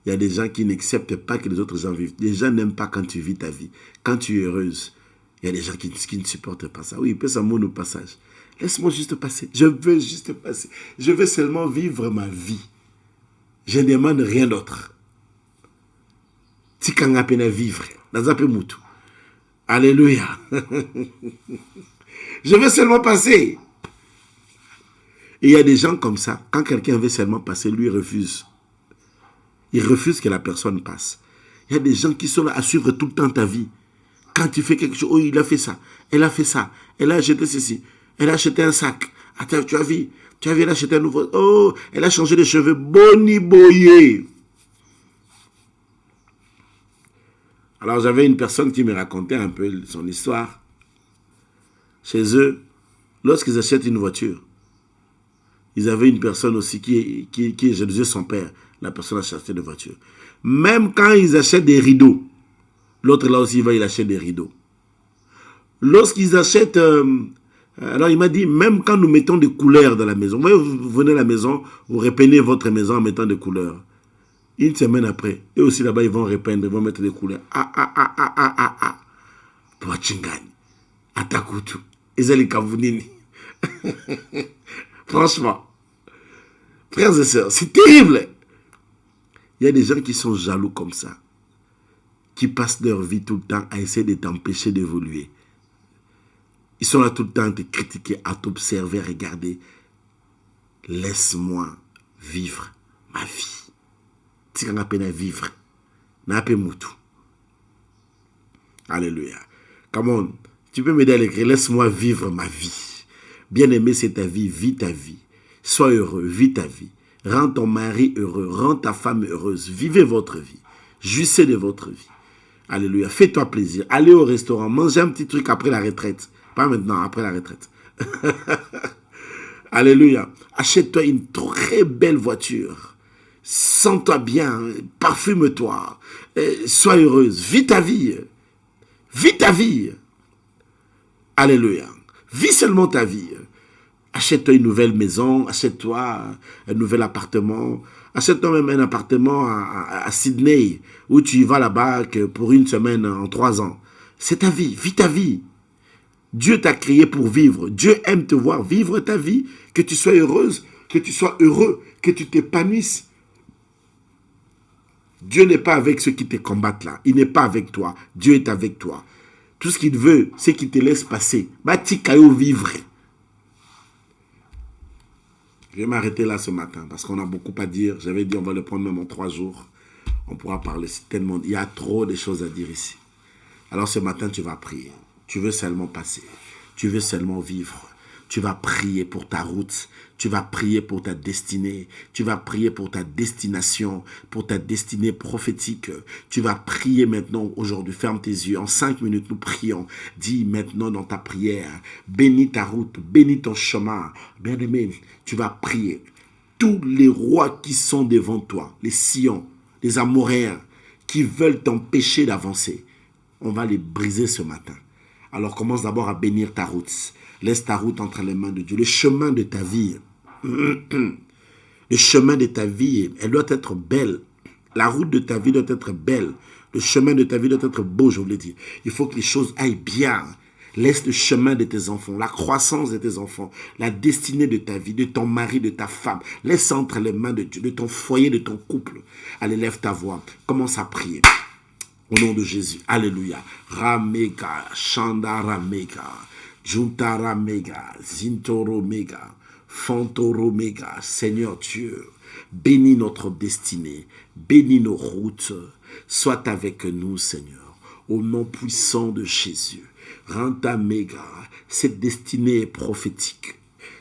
Il y a des gens qui n'acceptent pas que les autres gens vivent. Les gens n'aiment pas quand tu vis ta vie. Quand tu es heureuse, il y a des gens qui ne supportent pas ça. Oui, pèse un mot au passage. Laisse-moi juste passer. Je veux juste passer. Je veux seulement vivre ma vie. Je ne demande rien d'autre. Si quand on peut vivre, dans un peu moutou. Alléluia. Je veux seulement passer. Et il y a des gens comme ça, quand quelqu'un veut seulement passer, lui refuse. Il refuse que la personne passe. Il y a des gens qui sont là à suivre tout le temps ta vie. Quand tu fais quelque chose, oh, il a fait ça, elle a fait ça, elle a acheté ceci, elle a acheté un sac. Attends, tu as vu, elle a acheté un nouveau, oh, elle a changé de cheveux, boni boyé. Alors j'avais une personne qui me racontait un peu son histoire. Chez eux, lorsqu'ils achètent une voiture, ils avaient une personne aussi qui est jalousait son père. La personne a acheté une voiture. Même quand ils achètent des rideaux, l'autre là aussi il achète des rideaux. Lorsqu'ils achètent, alors il m'a dit, même quand nous mettons des couleurs dans la maison, vous venez à la maison, vous repeignez votre maison en mettant des couleurs. Une semaine après, et aussi là-bas, ils vont repeindre, ils vont mettre des couleurs. Poachingani, Atakutu, Ezali Kavunini. Franchement, frères et sœurs, c'est terrible. Il y a des gens qui sont jaloux comme ça, qui passent leur vie tout le temps à essayer de t'empêcher d'évoluer. Ils sont là tout le temps à te critiquer, à t'observer, à regarder. Laisse-moi vivre ma vie. Si on a peine à vivre, n'a pas moutou. Alléluia. Come on, tu peux m'aider à l'écrire. Laisse-moi vivre ma vie. Bien-aimé, c'est ta vie. Vis ta vie. Sois heureux. Vis ta vie. Rends ton mari heureux. Rends ta femme heureuse. Vivez votre vie. Jouissez de votre vie. Alléluia. Fais-toi plaisir. Allez au restaurant. Mangez un petit truc après la retraite. Pas maintenant, après la retraite. Alléluia. Achète-toi une très belle voiture. Sens-toi bien, parfume-toi, sois heureuse, vis ta vie. Vis ta vie. Alléluia. Vis seulement ta vie. Achète-toi une nouvelle maison, achète-toi un nouvel appartement, achète-toi même un appartement à Sydney, où tu y vas là-bas pour une semaine en 3 ans. C'est ta vie, vis ta vie. Dieu t'a créé pour vivre. Dieu aime te voir vivre ta vie, que tu sois heureuse, que tu sois heureux, que tu t'épanouisses. Dieu n'est pas avec ceux qui te combattent là. Il n'est pas avec toi. Dieu est avec toi. Tout ce qu'il veut, c'est qu'il te laisse passer. Batikayo vivre. Je vais m'arrêter là ce matin parce qu'on a beaucoup à dire. J'avais dit on va le prendre même en 3 jours. On pourra parler tellement. Il y a trop de choses à dire ici. Alors ce matin, tu vas prier. Tu veux seulement passer. Tu veux seulement vivre. Tu vas prier pour ta route. Tu vas prier pour ta destinée. Tu vas prier pour ta destination, pour ta destinée prophétique. Tu vas prier maintenant aujourd'hui. Ferme tes yeux. En 5 minutes, nous prions. Dis maintenant dans ta prière, bénis ta route, bénis ton chemin. Bien-aimé, tu vas prier. Tous les rois qui sont devant toi, les Sion, les Amoréens, qui veulent t'empêcher d'avancer, on va les briser ce matin. Alors commence d'abord à bénir ta route. Laisse ta route entre les mains de Dieu. Le chemin de ta vie, le chemin de ta vie, elle doit être belle. La route de ta vie doit être belle. Le chemin de ta vie doit être beau, je vous l'ai dit. Il faut que les choses aillent bien. Laisse le chemin de tes enfants, la croissance de tes enfants, la destinée de ta vie, de ton mari, de ta femme. Laisse entre les mains de Dieu, de ton foyer, de ton couple. Allez, lève ta voix. Commence à prier. Au nom de Jésus. Alléluia. Ramega, Chandara Mega, Juntara Mega, Zintoro Mega, Fantoro Mega. Seigneur Dieu, bénis notre destinée, bénis nos routes. Sois avec nous, Seigneur. Au nom puissant de Jésus. Ranta Mega, cette destinée est prophétique.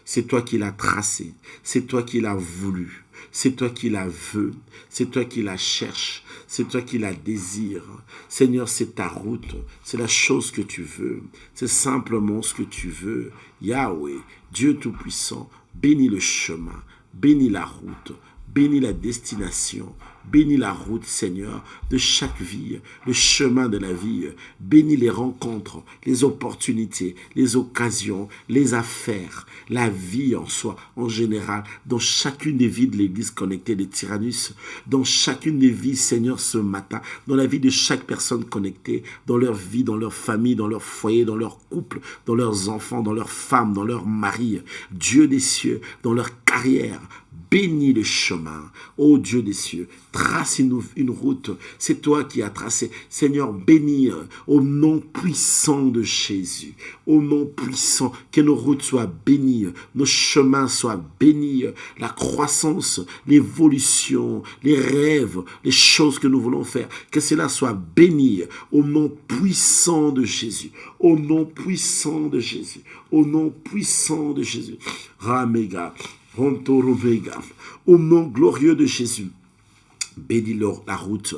C'est toi qui l'as tracée. C'est toi qui l'as voulu. C'est toi qui la veux. C'est toi qui la cherches. C'est toi qui la désires. Seigneur, c'est ta route. C'est la chose que tu veux. C'est simplement ce que tu veux. Yahweh, Dieu Tout-Puissant, bénis le chemin. Bénis la route. Bénis la destination. Bénis la route, Seigneur, de chaque vie, le chemin de la vie. Bénis les rencontres, les opportunités, les occasions, les affaires, la vie en soi, en général, dans chacune des vies de l'Église connectée des Tyrannus, dans chacune des vies, Seigneur, ce matin, dans la vie de chaque personne connectée, dans leur vie, dans leur famille, dans leur foyer, dans leur couple, dans leurs enfants, dans leurs femmes, dans leurs maris, Dieu des cieux, dans leur carrière. Bénis le chemin, ô Dieu des cieux, trace une route, c'est toi qui as tracé. Seigneur, bénis au nom puissant de Jésus, au nom puissant, que nos routes soient bénies, nos chemins soient bénis, la croissance, l'évolution, les rêves, les choses que nous voulons faire, que cela soit béni au nom puissant de Jésus, au nom puissant de Jésus, au nom puissant de Jésus. Ramega. Au nom glorieux de Jésus, bénis la route,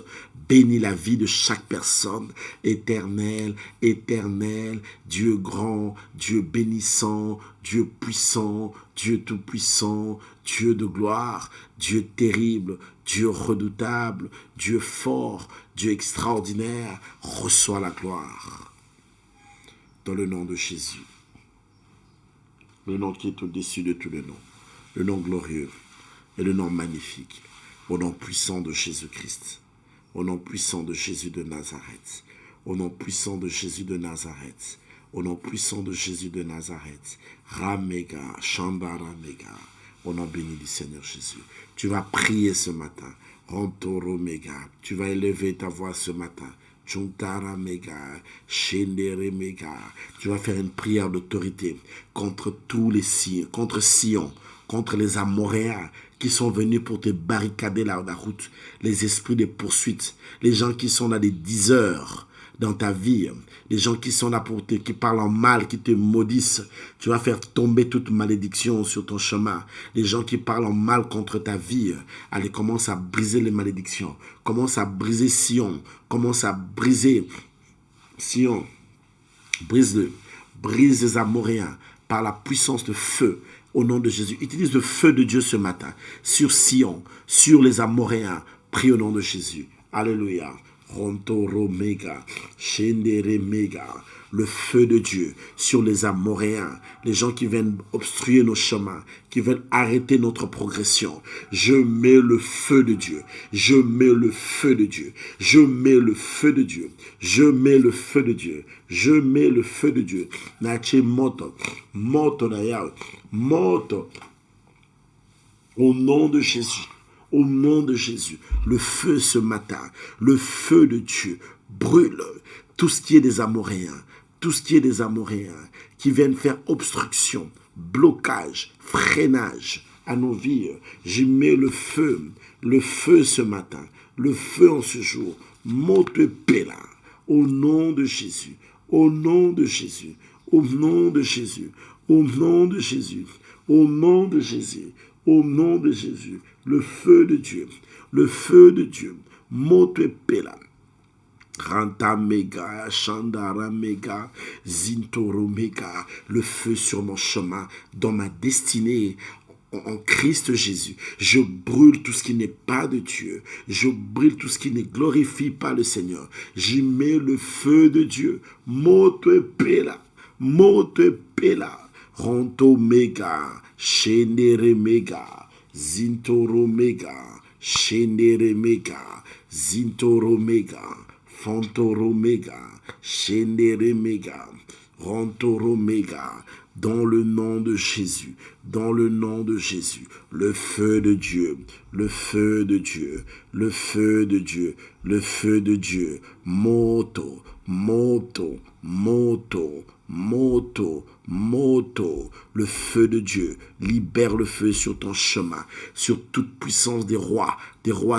bénis la vie de chaque personne, éternel, éternel, Dieu grand, Dieu bénissant, Dieu puissant, Dieu tout-puissant, Dieu de gloire, Dieu terrible, Dieu redoutable, Dieu fort, Dieu extraordinaire, reçois la gloire. Dans le nom de Jésus, le nom qui est au-dessus de tous les noms. Le nom glorieux et le nom magnifique, au nom puissant de Jésus-Christ, au nom puissant de Jésus de Nazareth, au nom puissant de Jésus de Nazareth, au nom puissant de Jésus de Nazareth, Ramega, Shambaramega, au nom béni du Seigneur Jésus. Tu vas prier ce matin, Rantoromega, tu vas élever ta voix ce matin, Juntara Mega, Shendere Mega, tu vas faire une prière d'autorité contre tous les Sion, contre Sion, contre les Amoréens qui sont venus pour te barricader la route, les esprits de poursuite, les gens qui sont là des 10 heures dans ta vie, les gens qui sont là pour qui parlent en mal, qui te maudissent, tu vas faire tomber toute malédiction sur ton chemin. Les gens qui parlent en mal contre ta vie, allez, commence à briser les malédictions, commence à briser Sion, commence à briser Sion, brise les Amoréens par la puissance de feu. Au nom de Jésus, utilise le feu de Dieu ce matin sur Sion, sur les Amoréens. Prie au nom de Jésus. Alléluia. Rontoromega, Shenderemega, le feu de Dieu sur les Amoréens, les gens qui viennent obstruer nos chemins, qui veulent arrêter notre progression. Je mets le feu de Dieu, je mets le feu de Dieu, je mets le feu de Dieu, je mets le feu de Dieu, je mets le feu de Dieu. Nache moto, moto na yawe, moto. Au nom de Jésus. Au nom de Jésus, le feu ce matin, le feu de Dieu brûle tout ce qui est des Amoréens, tout ce qui est des Amoréens qui viennent faire obstruction, blocage, freinage à nos vies. J'y mets le feu ce matin, le feu en ce jour. Monte pela, au nom de Jésus, au nom de Jésus, au nom de Jésus, au nom de Jésus, au nom de Jésus, au nom de Jésus. Le feu de Dieu, le feu de Dieu, monte pela. Ranta mega, Chandara mega, Zintoro mega, le feu sur mon chemin, dans ma destinée, en Christ Jésus. Je brûle tout ce qui n'est pas de Dieu. Je brûle tout ce qui ne glorifie pas le Seigneur. J'y mets le feu de Dieu. Monte pela, monte pela. Ronto mega, Shendere mega. Zintoro mega, Shendere mega, Zintoro mega, Fontoro mega, Shendere mega, Rontoro mega, dans le nom de Jésus, dans le nom de Jésus, le feu de Dieu, le feu de Dieu, le feu de Dieu, le feu de Dieu, moto, moto, moto, moto, moto, le feu de Dieu, libère le feu sur ton chemin, sur toute puissance des rois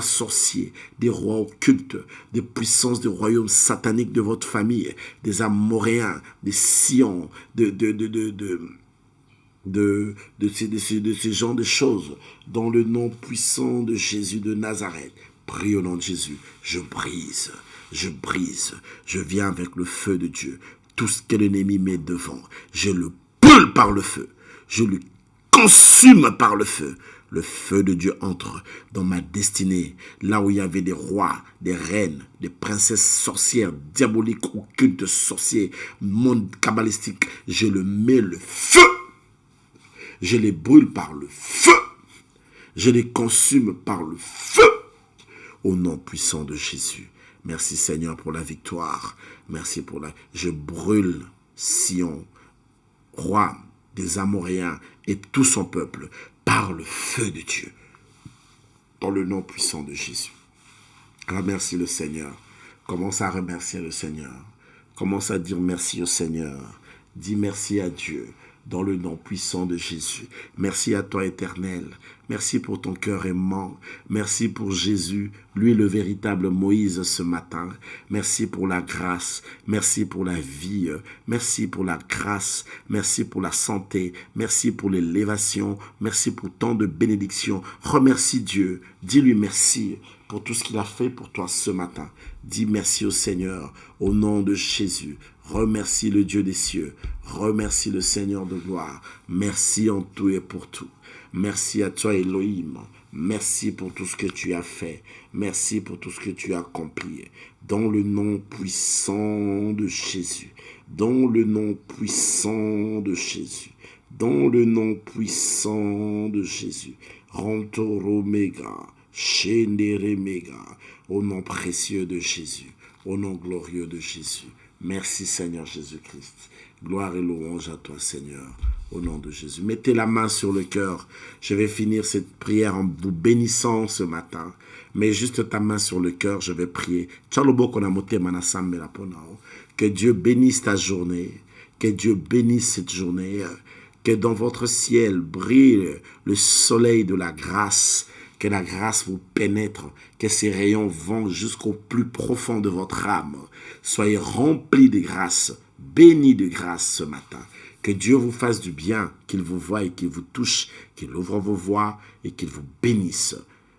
sorciers, des rois occultes, des puissances des royaumes sataniques de votre famille, des Amoréens, des Sion, de ces genres de choses, dans le nom puissant de Jésus de Nazareth. Prie au nom de Jésus, je brise, je viens avec le feu de Dieu. Tout ce que l'ennemi met devant, je le brûle par le feu. Je le consume par le feu. Le feu de Dieu entre dans ma destinée. Là où il y avait des rois, des reines, des princesses sorcières, diaboliques, occultes, sorciers, monde kabbalistique. Je le mets le feu. Je les brûle par le feu. Je les consume par le feu. Au nom puissant de Jésus. Merci Seigneur pour la victoire. Merci pour la... Je brûle Sion, roi des Amoréens et tout son peuple par le feu de Dieu. Dans le nom puissant de Jésus. Remercie le Seigneur. Commence à remercier le Seigneur. Commence à dire merci au Seigneur. Dis merci à Dieu. Dans le nom puissant de Jésus. Merci à toi, Éternel. Merci pour ton cœur aimant. Merci pour Jésus, lui le véritable Moïse ce matin. Merci pour la grâce. Merci pour la vie. Merci pour la grâce. Merci pour la santé. Merci pour l'élévation. Merci pour tant de bénédictions. Remercie Dieu. Dis-lui merci pour tout ce qu'il a fait pour toi ce matin. Dis merci au Seigneur au nom de Jésus. Remercie le Dieu des cieux. Remercie le Seigneur de gloire. Merci en tout et pour tout. Merci à toi Elohim. Merci pour tout ce que tu as fait. Merci pour tout ce que tu as accompli. Dans le nom puissant de Jésus. Dans le nom puissant de Jésus. Dans le nom puissant de Jésus. Rantoro Mega. Shendere Mega. Au nom précieux de Jésus. Au nom glorieux de Jésus. Merci Seigneur Jésus-Christ. Gloire et louange à toi Seigneur, au nom de Jésus. Mettez la main sur le cœur. Je vais finir cette prière en vous bénissant ce matin. Mets juste ta main sur le cœur, je vais prier. Que Dieu bénisse ta journée. Que Dieu bénisse cette journée. Que dans votre ciel brille le soleil de la grâce. Que la grâce vous pénètre, que ses rayons vont jusqu'au plus profond de votre âme. Soyez remplis de grâce, bénis de grâce ce matin. Que Dieu vous fasse du bien, qu'il vous voie et qu'il vous touche, qu'il ouvre vos voies et qu'il vous bénisse.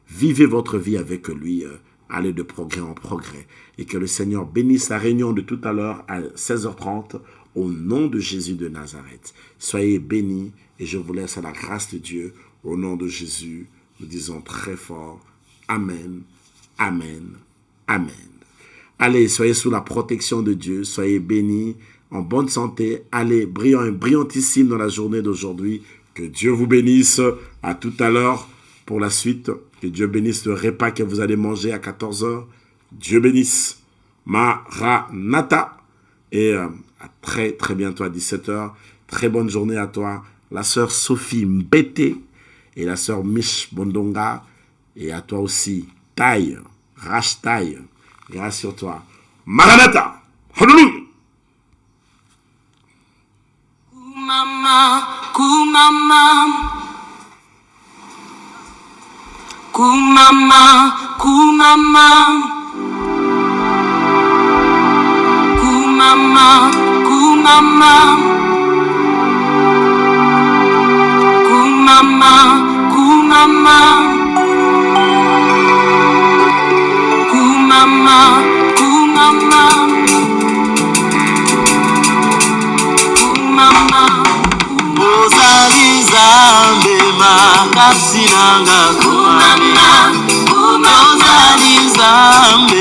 Vivez votre vie avec lui, allez de progrès en progrès. Et que le Seigneur bénisse la réunion de tout à l'heure à 16h30 au nom de Jésus de Nazareth. Soyez bénis et je vous laisse à la grâce de Dieu au nom de Jésus. Nous disons très fort, Amen, Amen, Amen. Allez, soyez sous la protection de Dieu. Soyez bénis, en bonne santé. Allez, brillantissime dans la journée d'aujourd'hui. Que Dieu vous bénisse. À tout à l'heure pour la suite. Que Dieu bénisse le repas que vous allez manger à 14h. Dieu bénisse. Maranatha. Et à très très bientôt à 17h. Très bonne journée à toi. La sœur Sophie Mbete et la sœur Mich Bondonga. Et à toi aussi. Taille. Rashtaille. Grâce sur toi. Maranatha. Hallelujah. Kumama, kumama, kumama, kumama, kumama, kumama, kumama, kumama, kumama, kumama, kumama. Ozali Nzambe makasi nanga kumama, ozali Nzambe.